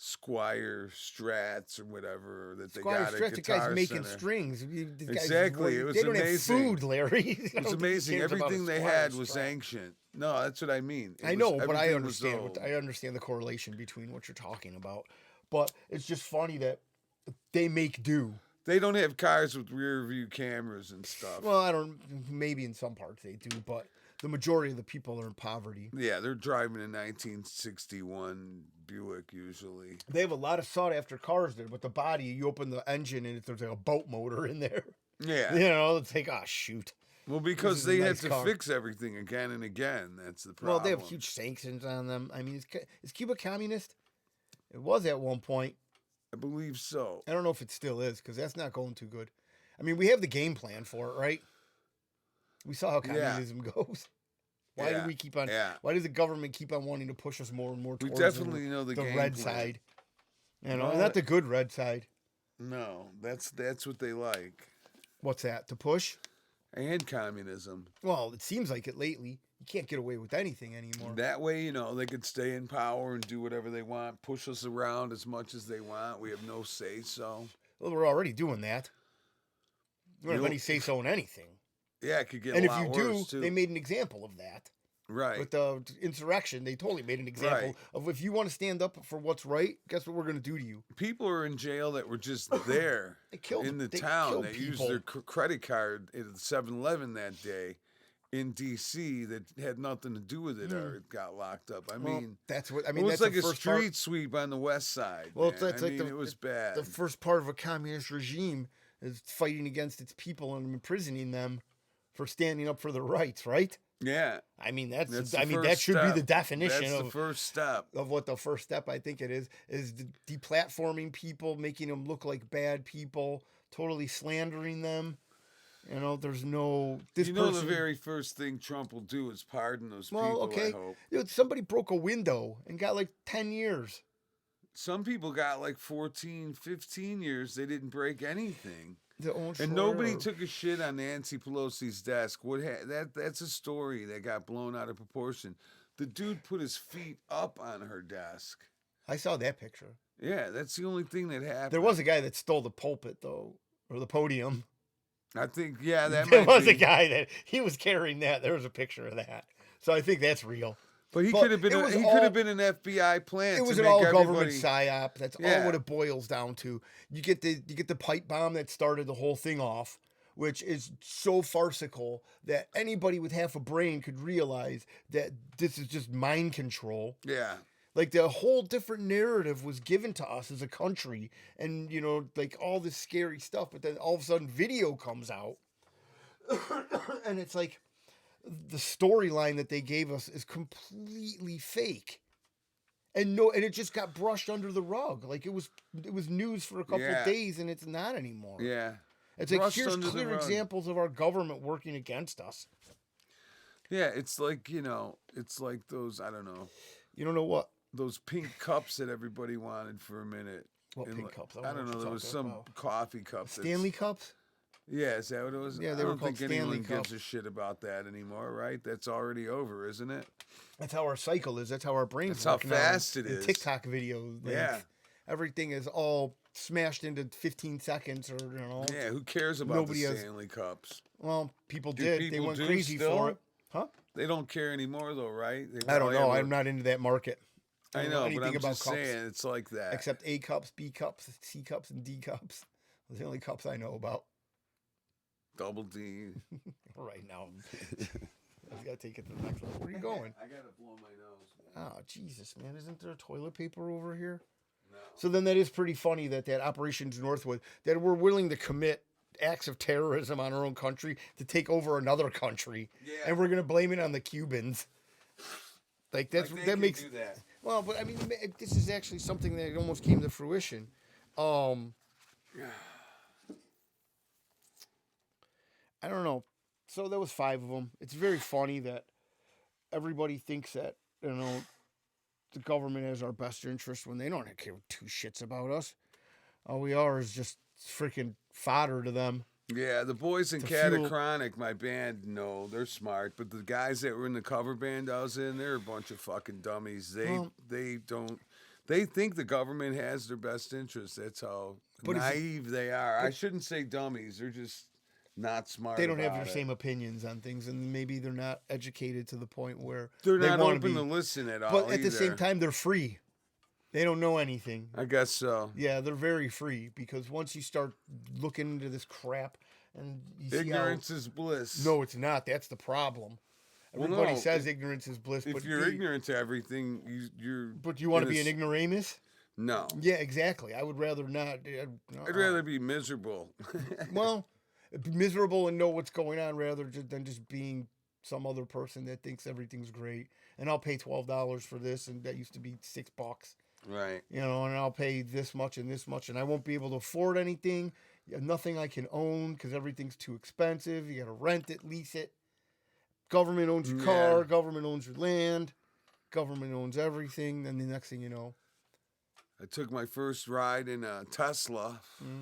Squire Strats or whatever that they got at Guitar the guy's making Center. Strings. Exactly, it was they don't amazing. Have food, Larry. It was amazing. Everything they had was ancient. No, that's what I mean. I know, but I understand. I understand the correlation between what you're talking about. But it's just funny that they make do. They don't have cars with rear view cameras and stuff. Well, maybe in some parts they do, but the majority of the people are in poverty. Yeah, they're driving a 1961 Buick usually. They have a lot of sought after cars there, but the body, you open the engine and there's like a boat motor in there. Yeah. It's like, shoot. Well, because they had to fix everything again and again. That's the problem. Well, they have huge sanctions on them. I mean, is Cuba communist? It was at one point. I believe so. I don't know if it still is, because that's not going too good. I mean, we have the game plan for it, right? We saw how communism goes. Why do we keep on? Why does the government keep on wanting to push us more and more towards the game red plan. Side? Not the good red side. No, that's what they like. What's that? To push? And communism. Well, it seems like it lately. You can't get away with anything anymore. That way, they could stay in power and do whatever they want, push us around as much as they want. We have no say-so. Well, we're already doing that. We don't have any say-so in anything. Yeah, it could get a lot worse, And if you do, they made an example of that. Right. With the insurrection, they totally made an example of if you want to stand up for what's right, guess what we're going to do to you? People are in jail that were just there in the town that used their credit card at 7-Eleven that day in D.C. that had nothing to do with it or it got locked up. It was like a street sweep on the west side. Well, it was bad. The first part of a communist regime is fighting against its people and imprisoning them for standing up for their rights, right? Yeah, that should be the definition. That's the first step of what the first step I think it is deplatforming people, making them look like bad people, totally slandering them. There's no. The very first thing Trump will do is pardon those people. Okay, I hope. Somebody broke a window and got like 10 years. Some people got like 14, 15 years. They didn't break anything. And nobody took a shit on Nancy Pelosi's desk. That's a story that got blown out of proportion. The dude put his feet up on her desk. I saw that picture. Yeah, that's the only thing that happened. There was a guy that stole the pulpit, though, or the podium. I think, that there was a guy that he was carrying that. There was a picture of that. So I think that's real. But he could have been. He could have been an FBI plant. It was an all government psyop. That's all what it boils down to. You get the pipe bomb that started the whole thing off, which is so farcical that anybody with half a brain could realize that this is just mind control. Yeah. Like the whole different narrative was given to us as a country, and like all this scary stuff. But then all of a sudden, video comes out, and it's like. The storyline that they gave us is completely fake, and it just got brushed under the rug. Like it was news for a couple of days, and it's not anymore. Yeah, it's like here's clear examples of our government working against us. Yeah, it's like it's like those I don't know. You don't know what those pink cups that everybody wanted for a minute. What pink cups? I don't know. There was some coffee cups. Stanley cups. Yeah, is that what it was? Yeah, I they were don't called think Stanley anyone Cups. gives a shit about that anymore, right? That's already over, isn't it? That's how our cycle is. That's how our brains That's how work now. fast it in is. TikTok videos, like, Yeah. everything is all smashed into 15 seconds, or Yeah, who cares about nobody the has. Stanley Cups? Well, people Do did. They people went do crazy for it, still? huh? They don't care anymore, though, right? They I don't probably know. have I'm not into that market. I I don't know know, but anything I'm about just cups saying it's like that. except A cups, B cups, C cups, and D cups. Those are the only cups I know about. Double D. Right now. I gotta take it to the next level. Where are you going? I gotta blow my nose. Man. Oh, Jesus, man. Isn't there toilet paper over here? No. So then that is pretty funny that Operations Northwood, that we're willing to commit acts of terrorism on our own country to take over another country. Yeah. And we're going to blame it on the Cubans. Like, Like they that can makes... do that. Well, but I mean, this is actually something that almost came to fruition. I don't know. So there was 5 of them. It's very funny that everybody thinks that, the government has our best interest when they don't care 2 shits about us. All we are is just freaking fodder to them. Yeah, the boys in To fuel- Catachronic, my band, no, they're smart. But the guys that were in the cover band I was in, they're a bunch of fucking dummies. They think the government has their best interest. That's how But naive they are. I shouldn't say dummies. They're just not smart. They don't have about your it. same opinions on things, and maybe they're not educated to the point where They're they not wanna open be. to listen at all. But at the same either. time, they're free. They don't know anything. I guess so. Yeah, they're very free, because once you start looking into this crap, and you Ignorance see is bliss. how... No, it's not. That's the problem. Well, Everybody no, says ignorance is bliss, If but you're ignorant to everything, you're. But you want to in be a an ignoramus? No. Yeah, exactly. I would rather not. I'd rather be miserable. Well, be miserable and know what's going on than just being some other person that thinks everything's great. And I'll pay $12 for this, and that used to be $6. Right. And I'll pay this much, and I won't be able to afford anything. Nothing I can own because everything's too expensive. You got to rent it, lease it. Government owns your car. Yeah. Government owns your land. Government owns everything. And the next thing you know, I took my first ride in a Tesla,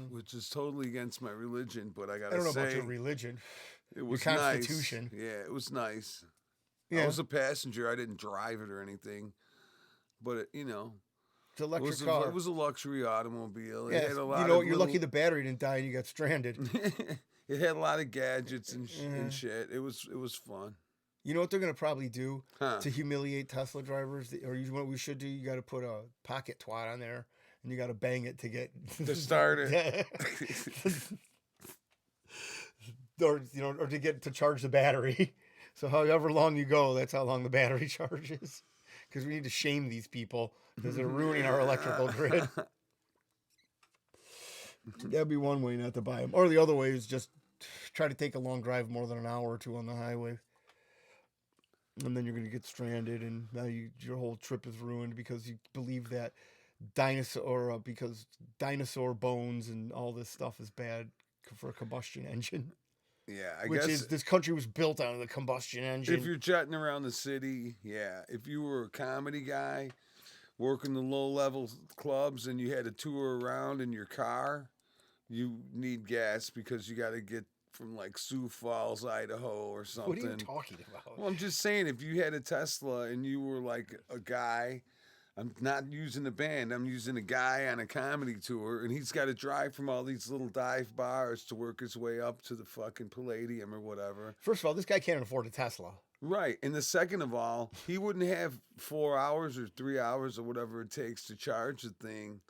which is totally against my religion, but I gotta I don't know say, about your religion. it was your constitution. nice. Yeah, it was nice. Yeah. I was a passenger. I didn't drive it or anything, but It's an it electric car. it was a luxury automobile. Yeah, It had a lot you're of lucky the battery didn't die and you got stranded. it had a lot of gadgets and shit. It was fun. You know what they're gonna probably do Huh. to humiliate Tesla drivers, what we should do? You got to put a pocket twat on there, and you got to bang it to get To start it. or to charge the battery. So however long you go, that's how long the battery charges. Because we need to shame these people because they're ruining our electrical grid. That'd be one way not to buy them, or the other way is just try to take a long drive more than an hour or 2 on the highway. And then you're going to get stranded, and now your whole trip is ruined because you believe that because dinosaur bones and all this stuff is bad for a combustion engine. Yeah, I Which guess is, this country was built on the combustion engine. if you're jetting around the city, yeah. If you were a comedy guy working the low level clubs and you had to tour around in your car, you need gas because you got to get from like Sioux Falls, Idaho or something. What are you talking about? Well, I'm just saying, if you had a Tesla and you were like a guy, I'm not using a band, I'm using a guy on a comedy tour, and he's got to drive from all these little dive bars to work his way up to the fucking Palladium or whatever. First of all, this guy can't afford a Tesla. Right. And the second of all, he wouldn't have 4 hours or 3 hours or whatever it takes to charge the thing.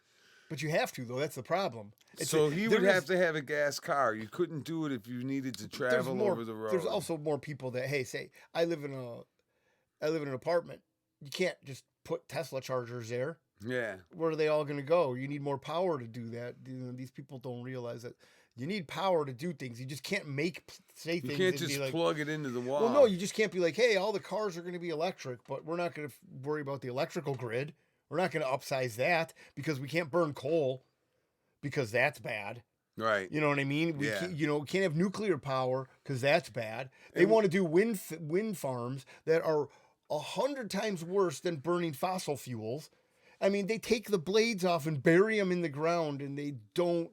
But you have to, though. That's the problem. He would have to have a gas car. You couldn't do it if you needed to travel over the road. There's also more people that, hey, say I live in an apartment. You can't just put Tesla chargers there. Yeah. Where are they all going to go? You need more power to do that. These people don't realize that you need power to do things. You just can't say things. You can't and be just like, plug it into the wall. well, no, you just can't be like, hey, all the cars are going to be electric, but we're not going to worry about the electrical grid. We're not going to upsize that because we can't burn coal because that's bad. Right. You know what I mean? We Yeah. can't have nuclear power because that's bad. They want to do wind farms that are 100 times worse than burning fossil fuels. I mean, they take the blades off and bury them in the ground, and they don't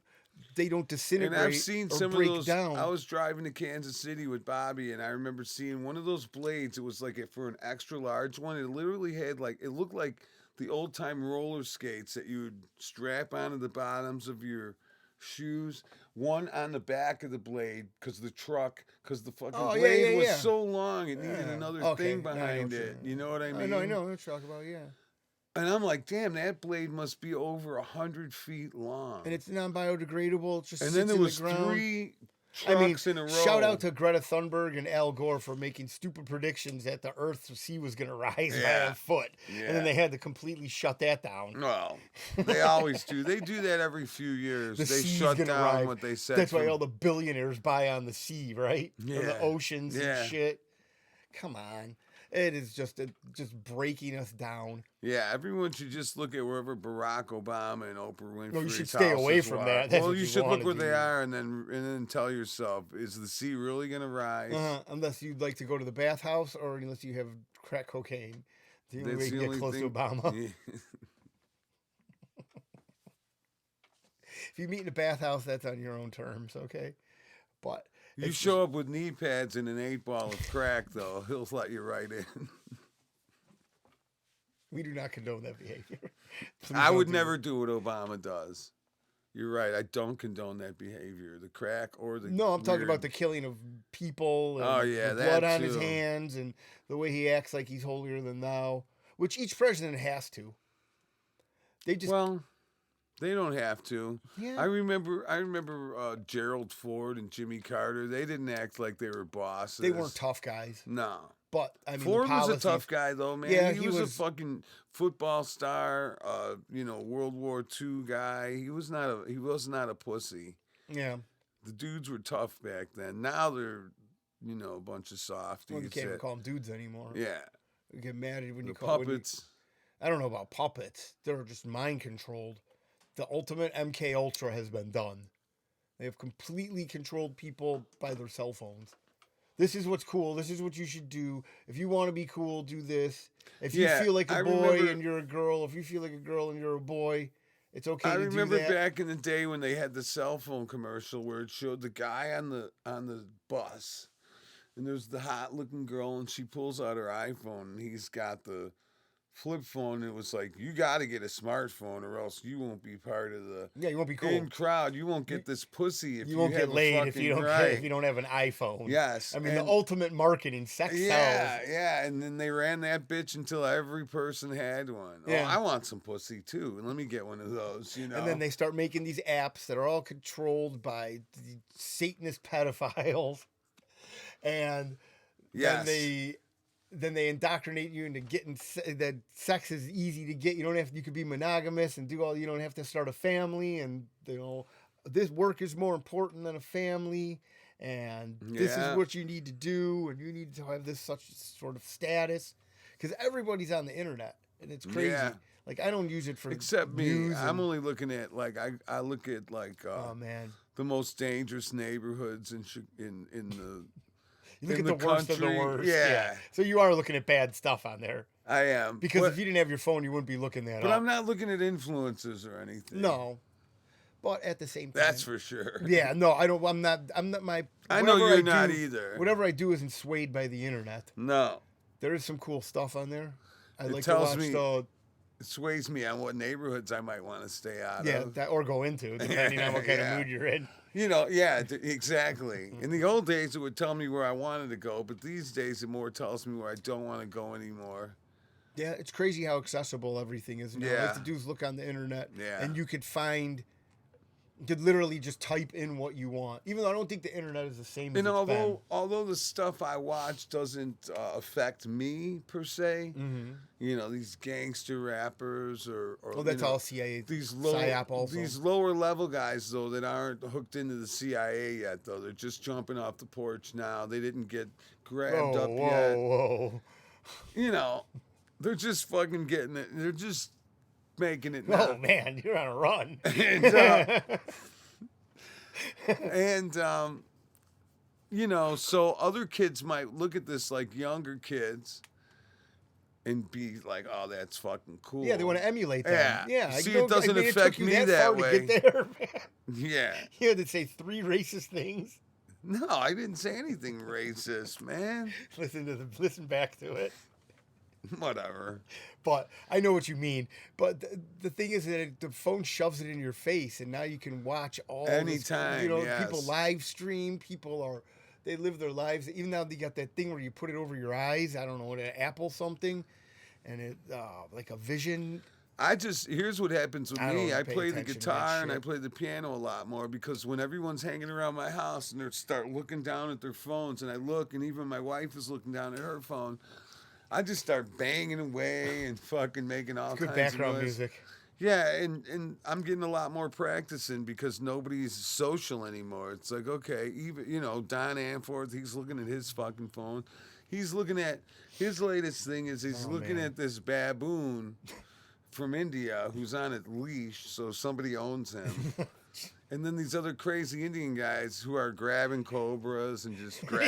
they don't disintegrate And I've seen or some of break those. down. I was driving to Kansas City with Bobby, and I remember seeing one of those blades. It was like for an extra large one. It literally had like it looked like the old time roller skates that you would strap onto the bottoms of your shoes. One on the back of the blade because the fucking Oh, blade was yeah. so long it needed Yeah. another Okay, thing now I know behind what you it. mean. You know what I mean? I know what you're talking about, yeah. And I'm like, damn, that blade must be over 100 feet long. And it's non-biodegradable. It just And sits then there in was the ground. 3 trucks in a row. Shout out to Greta Thunberg and Al Gore for making stupid predictions that the Earth's sea was going to rise by a foot. Yeah. And then they had to completely shut that down. Well, they always do. They do that every few years. The They sea's shut gonna down rise. what they said. That's why all the billionaires buy on the sea, right? Yeah. Or the oceans Yeah. and shit. Come on. It is just breaking us down. Yeah, everyone should just look at wherever Barack Obama and Oprah Winfrey's No, you should stay away houses from are. that. That's Well, what you you should look wanna where do. they are and then tell yourself, is the sea really going to rise? Unless you'd like to go to the bathhouse or unless you have crack cocaine. The only way That's you the can only get close thing. to Obama. Yeah. If you meet in a bathhouse, that's on your own terms, okay? But You show up with knee pads and an 8-ball of crack, though, he'll let you right in. we do not condone that behavior. Please I don't would do never do what Obama does. You're right. I don't condone that behavior. The crack or the No, I'm talking weird- about the killing of people and Oh, yeah, the that blood on his too. hands and the way he acts like he's holier than thou, which each president has to. They just Well, they don't have to. Yeah. I remember Gerald Ford and Jimmy Carter. They didn't act like they were bosses. they weren't tough guys. No. But I mean, Ford the was a policies- tough guy, though, man. Yeah, he was a fucking football star. World War II guy. He was not a pussy. Yeah, The dudes were tough back then. Now they're, a bunch of softies. well, you can't even that- call them dudes anymore. Yeah, You get mad when the you call when you- puppets. I don't know about puppets. They're just mind controlled. The ultimate MK Ultra has been done. They have completely controlled people by their cell phones. This is what's cool. This is what you should do. If you want to be cool, do this. If you Yeah, feel like a I boy remember- and you're a girl, if you feel like a girl and you're a boy, it's okay I to remember do that. back in the day when they had the cell phone commercial where it showed the guy on the bus, and there's the hot looking girl, and she pulls out her iPhone, and he's got the flip phone. And it was like, you got to get a smartphone, or else you won't be part of the Yeah, you won't be cool. in crowd. You won't get this pussy if You won't have get a laid if fucking- you don't right. if you don't have an iPhone. Yes, I mean, and- the ultimate marketing, sex Yeah, sells. yeah, and then they ran that bitch until every person had one. Yeah. Oh, I want some pussy too. Let me get one of those. And then they start making these apps that are all controlled by the Satanist pedophiles, and Yes. then they indoctrinate you into getting that sex is easy to get. You don't have you could be monogamous and do all. You don't have to start a family, and this work is more important than a family, and this Yeah. is what you need to do, and you need to have this such sort of status, because everybody's on the internet, and it's crazy. Yeah. Like I don't use it for Except me, news I'm and- only looking at I look at oh man. the most dangerous neighborhoods in the. You look in at the worst of the country. worst. Yeah. So you are looking at bad stuff on there. I am Because but, if you didn't have your phone, you wouldn't be looking that but up. I'm not looking at influencers or anything. No. But at the same time. That's for sure. Yeah, no, I don't I'm not my I know whatever you're not do- either. Whatever I do isn't swayed by the internet. No, There is some cool stuff on there. I It like tells to watch me the it sways me on what neighborhoods I might want to stay out yeah, of. that or go into, depending on what kind Yeah. of mood you're in. Exactly. In the old days, it would tell me where I wanted to go, but these days, it more tells me where I don't want to go anymore. Yeah, it's crazy how accessible everything is now. All you Yeah. have to do is look on the internet, Yeah. and you could literally just type in what you want. Even though I don't think the internet is the same as And it's been. although the stuff I watch doesn't affect me per se, these gangster rappers or Well, that's all CIA these psyop also. these lower level guys though that aren't hooked into the CIA yet though, they're just jumping off the porch now. They didn't get grabbed up yet. Whoa. They're just fucking getting it. They're just making it Oh now. man, you're on a run. So other kids might look at this like younger kids and be like, "Oh, that's fucking cool." Yeah, they want to emulate them. Yeah. Yeah. See, you know, it doesn't I mean, affect took you me that far way. To get there, man. Yeah. You had to say 3 racist things. No, I didn't say anything racist, man. Listen back to it. Whatever. But I know what you mean. But the thing is that the phone shoves it in your face, and now you can watch all Anytime. This, yes. People live stream. They live their lives. Even now they got that thing where you put it over your eyes. I don't know what an Apple something, and it like a vision. Here's what happens with me. I play the attention to that guitar and I shit. play the piano a lot more because when everyone's hanging around my house and they start looking down at their phones and I look and even my wife is looking down at her phone, I just start banging away and fucking making all Good kinds background of noise. music. Yeah, and I'm getting a lot more practice in because nobody's social anymore. It's like, okay, even, Don Anforth, he's looking at his fucking phone. He's looking at, his latest thing is he's looking at this baboon from India who's on a leash, so somebody owns him. And then these other crazy Indian guys who are grabbing cobras and just like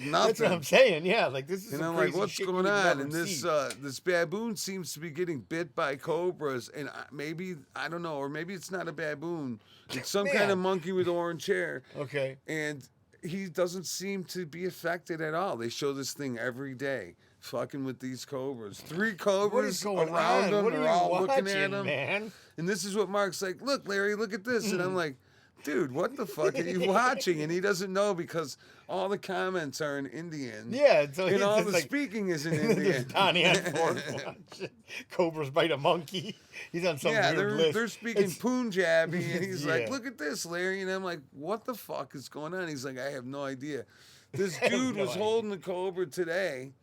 nothing. That's what I'm saying. Yeah, like this is. And some I'm like, crazy what's shit going you would on? never And this see. this baboon seems to be getting bit by cobras, and maybe I don't know, or maybe it's not a baboon. It's some kind of monkey with orange hair. Okay. And he doesn't seem to be affected at all. They show this thing every day. Fucking with these cobras. 3 cobras around him. They're all looking at him. Man? And this is what Mark's like, look, Larry, look at this. And I'm like, dude, what the fuck are you watching? And he doesn't know because all the comments are in Indian. Yeah. So And all the like, speaking is in Indian. Donnie Anforth. Cobras bite a monkey. He's on some weird list. They're speaking Punjabi. And he's like, Yeah. look at this, Larry. And I'm like, what the fuck is going on? He's like, I have no idea. This have dude no was idea. holding the cobra today.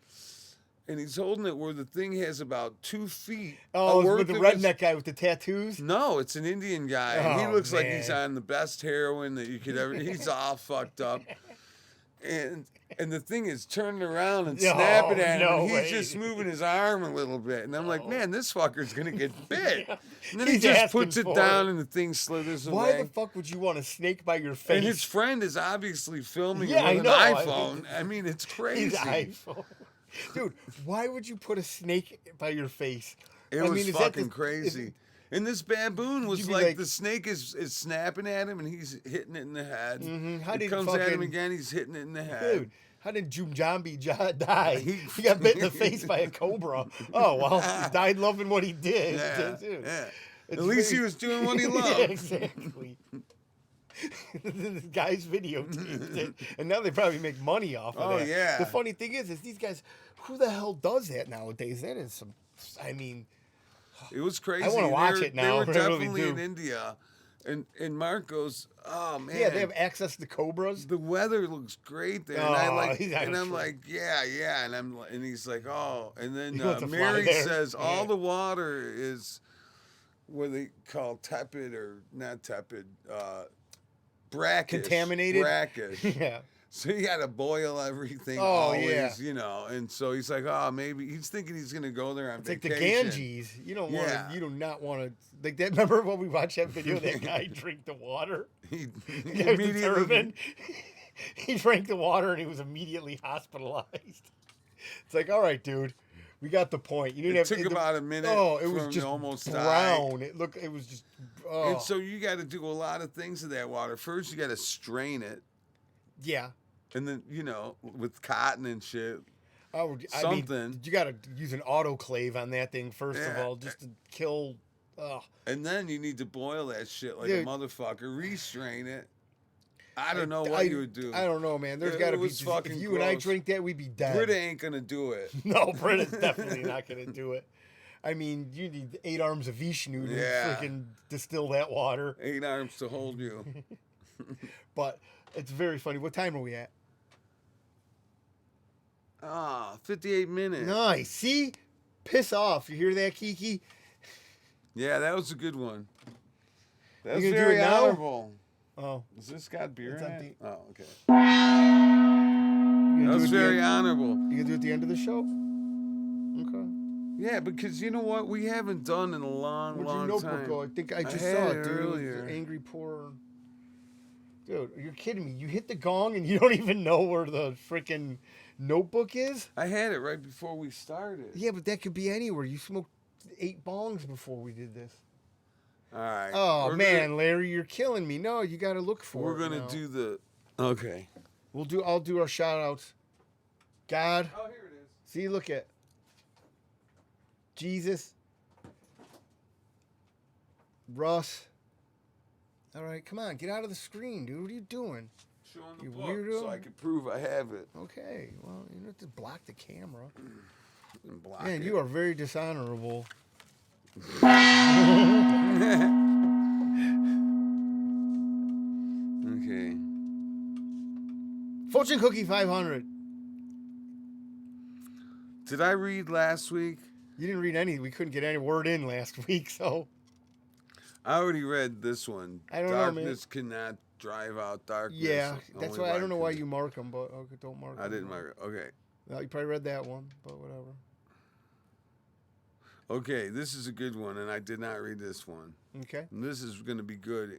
And he's holding it where the thing has about 2 feet. Oh, it's with the of redneck guy with the tattoos? No, it's an Indian guy. And he Oh, looks like he's man. on the best heroin that you could ever. He's all fucked up. And the thing is turning around and snapping at him. no And way. he's just moving his arm a little bit. And I'm like, man, this fucker's going to get bit. And then he He's just asking puts it for down it. and the thing slithers Why away. the fuck would you want a snake by your face? And his friend is obviously filming Yeah, I it with know. an I iPhone. mean, I mean, it's His crazy. iPhone. Dude, why would you put a snake by your face? It I was mean, is that fucking the- crazy. And this baboon was be like, like- the snake is snapping at him and he's hitting it in the head. How It did comes at him fucking- again, he's hitting it in the head. Dude, how did Jumjambi die? He- He got bit in the face by a cobra. Oh, well, he died loving what he did. Yeah, Dude. yeah. It's At least he very- was doing what he Yeah, loved. exactly. The guys videotaped it, and now they probably make money off of Oh, that. yeah. The funny thing is these guys, who the hell does that nowadays? That is some. I mean, It was crazy. I wanna watch it now, They were I really definitely do. in India. And Mark goes, oh, man. yeah, they have access to cobras. The weather looks great there. Oh, And he's not and I'm sure. like, yeah. And he's like, oh. And then He wants to fly Mary there. says, all Yeah. the water is what they call tepid or not tepid, brackish. Contaminated? Brackish. Yeah. So you got to boil everything Oh, always, yeah. And so he's like, oh, maybe he's thinking he's going to go there on It's like vacation. the Ganges. You don't want Yeah. to. You do not want to. Like that. Remember when we watched that video? That guy drink the water. He The guy with the turban. He drank the water and he was immediately hospitalized. It's like, all right, dude, we got the point. You didn't It have took about a minute Oh, it for was him just to almost die. brown. It was just. Oh, And so you got to do a lot of things to that water. First, you got to strain it. yeah. And then, with cotton and shit. I mean, Something. you got to use an autoclave on that thing first of Yeah. all, just to kill. And then you need to boil that shit like Dude. a motherfucker, restrain it. I don't know what you would do. I don't know, man. There's It got to be. was If fucking you and I gross. drink that, we'd be dead. Britta ain't going to do it. No, Britta's definitely not going to do it. I mean, you need 8 arms of Vishnu to Yeah. freaking distill that water. 8 arms to hold you. But it's very funny. What time are we at? 58 minutes. Nice. See? Piss off. You hear that, Kiki? Yeah, that was a good one. That was You gonna do very it now? honorable. Oh. Has this got beer It's in empty. it? Oh, okay. You That gonna was do it at the very end? honorable. You gonna do it at the end of the show? Okay. Yeah, because you know what? We haven't done in a long, Where'd your long notebook time. go? I think I just had saw it it, dude. earlier. Angry poor. Dude, you're kidding me. You hit the gong and you don't even know where the freaking notebook is? I had it right before we started. Yeah, but that could be anywhere. You smoked 8 bongs before we did this. All right. Oh man, Larry, you're killing me. No, you got to look for We're it. gonna now. do the. Okay. I'll do our shout outs. God. Oh, here it is. See, look at Jesus. Russ. All right, come on, get out of the screen, dude. What are you doing? Showing the You book weirdo. so I can prove I have it. Okay, well, you don't have to block the camera. And block Man, it. you are very dishonorable. Okay. Fortune Cookie 500. Did I read last week? You didn't read any. We couldn't get any word in last week, so. I already read this one. I don't know, man. Darkness cannot drive out darkness. Yeah, that's Only why I light don't know why can- you mark them, but okay, don't mark them. I didn't mark it. Okay. No, you probably read that one, but whatever. Okay, this is a good one, and I did not read this one. Okay. And this is going to be good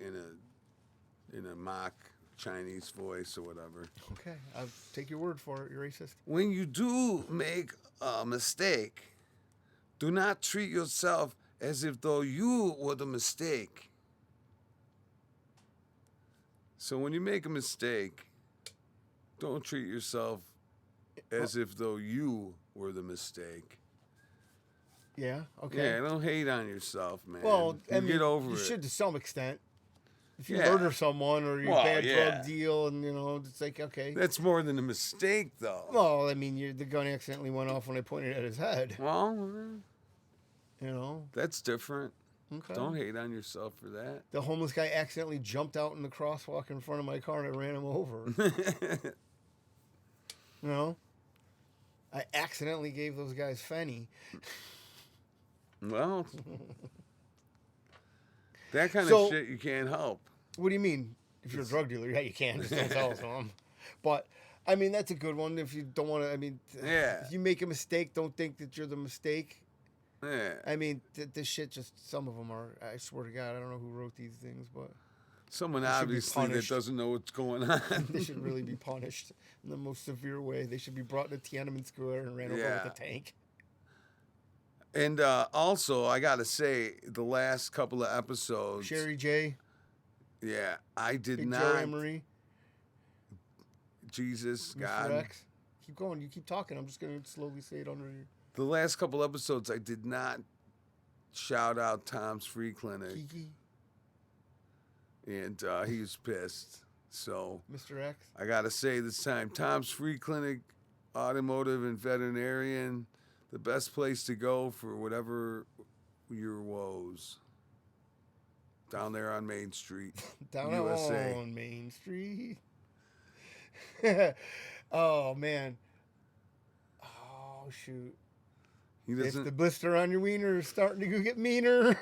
in a mock Chinese voice or whatever. Okay, I'll take your word for it. You're racist. When you do make a mistake, do not treat yourself as if though you were the mistake. So when you make a mistake, don't treat yourself as if though you were the mistake. Yeah. Okay. Yeah, don't hate on yourself, man. Well, I mean, get over you it. should to some extent. If you Yeah. murder someone or you Well, bad yeah. drug deal, and it's like okay. That's more than a mistake, though. Well, I mean, the gun accidentally went off when I pointed at his head. Well, You know. that's different. Okay. Don't hate on yourself for that. The homeless guy accidentally jumped out in the crosswalk in front of my car and I ran him over. You know. I accidentally gave those guys Fenny. Well, that kind So- of shit you can't help. What do you mean? If you're a drug dealer, yeah, you can. Just don't tell them. But I mean, that's a good one. If you don't want to, I mean, Yeah. if you make a mistake, don't think that you're the mistake. Yeah. I mean, this shit just, some of them are, I swear to God, I don't know who wrote these things, but Someone They should be obviously that punished. doesn't know what's going on. they should really be punished in the most severe way. They should be brought to Tiananmen Square and ran over Yeah. with a tank. And also, I got to say, the last couple of episodes. Sherry J, Yeah, I did Big not. Joe Emery, Jesus, Mr. God. X. Keep going. You keep talking. I'm just going to slowly say it under you. The last couple episodes, I did not shout out Tom's Free Clinic. Kiki, And he was pissed. So Mr. X. I got to say this time, Tom's Free Clinic, Automotive and Veterinarian, the best place to go for whatever your woes. Down there on Main Street, Down USA. on Main Street. Oh, man. Oh, shoot. He If doesn't. the blister on your wiener is starting to get meaner,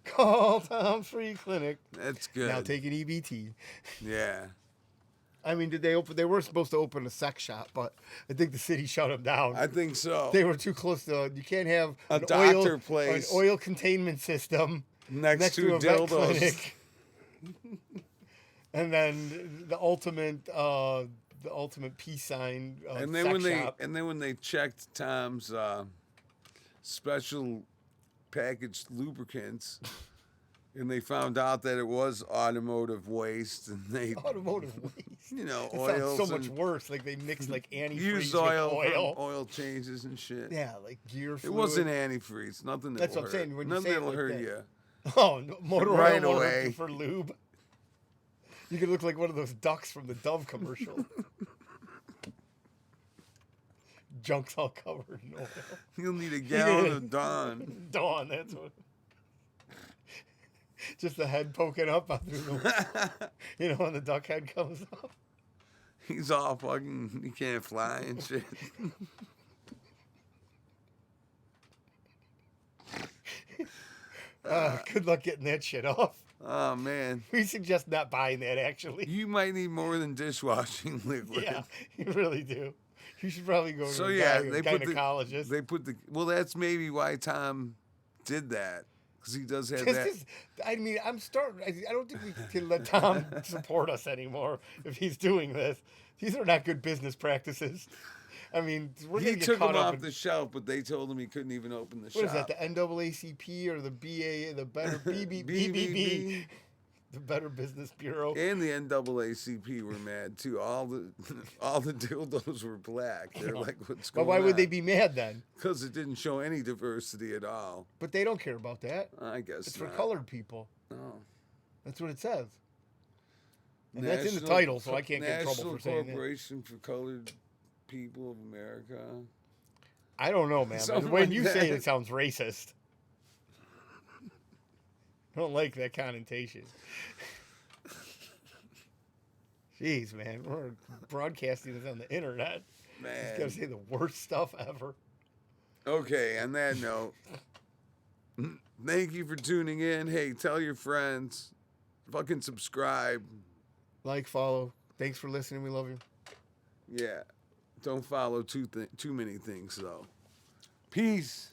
call Tom's Free Clinic. That's good. Now take an EBT. Yeah. I mean, did they open? They were supposed to open a sex shop, but I think the city shut them down. I think so. They were too close to. You can't have A an doctor oil, place. an oil containment system Next to a vet dildos. clinic. And then the ultimate peace sign. And then sex shop. when they checked Tom's special packaged lubricants, and they found out that it was automotive waste, and they automotive waste. you know It oils sounds so much and worse. Like they mix like antifreeze used with oil, oil. from oil changes and shit. Yeah, like gear It fluid. wasn't antifreeze. Nothing. That's That'll what I'm hurt. saying, when you Nothing say it that'll like hurt that. you. Oh, no, motor Right oil away. for lube. You could look like one of those ducks from the Dove commercial. Junk's all covered in oil. You'll need a gallon of Dawn. Dawn, that's what. Just the head poking up out through the, when the duck head comes up. He's all fucking. He can't fly and shit. Good luck getting that shit off. Oh man. We suggest not buying that, actually. You might need more than dishwashing liquid. Yeah, you really do. You should probably go to So a yeah, guy, they a put gynecologist. well, that's maybe why Tom did that, because he does have that. I mean, I'm starting. I don't think we can let Tom support us anymore if he's doing this. These are not good business practices. I mean, we're He gonna get took caught them up off in, the shelf, but they told him he couldn't even open the what shop. is that? The NAACP or the BA, the Better BBB, BBB. the Better Business Bureau. And the NAACP were mad too. All the dildos were black. They're like, what's But going on? why would they be mad then? Because it didn't show any diversity at all. But they don't care about that. I guess It's not. for colored people. Oh. That's what it says. And that's in the title, so I can't get in trouble for saying National Corporation for Colored People of America. that. I don't know, man. Something When like you that. say it, it sounds racist. I don't like that connotation. Jeez, man. We're broadcasting this on the internet. Man. Just gotta say the worst stuff ever. Okay, on that note, thank you for tuning in. Hey, tell your friends. Fucking subscribe. Like, follow. Thanks for listening. We love you. Yeah. Don't follow too many things, though. Peace.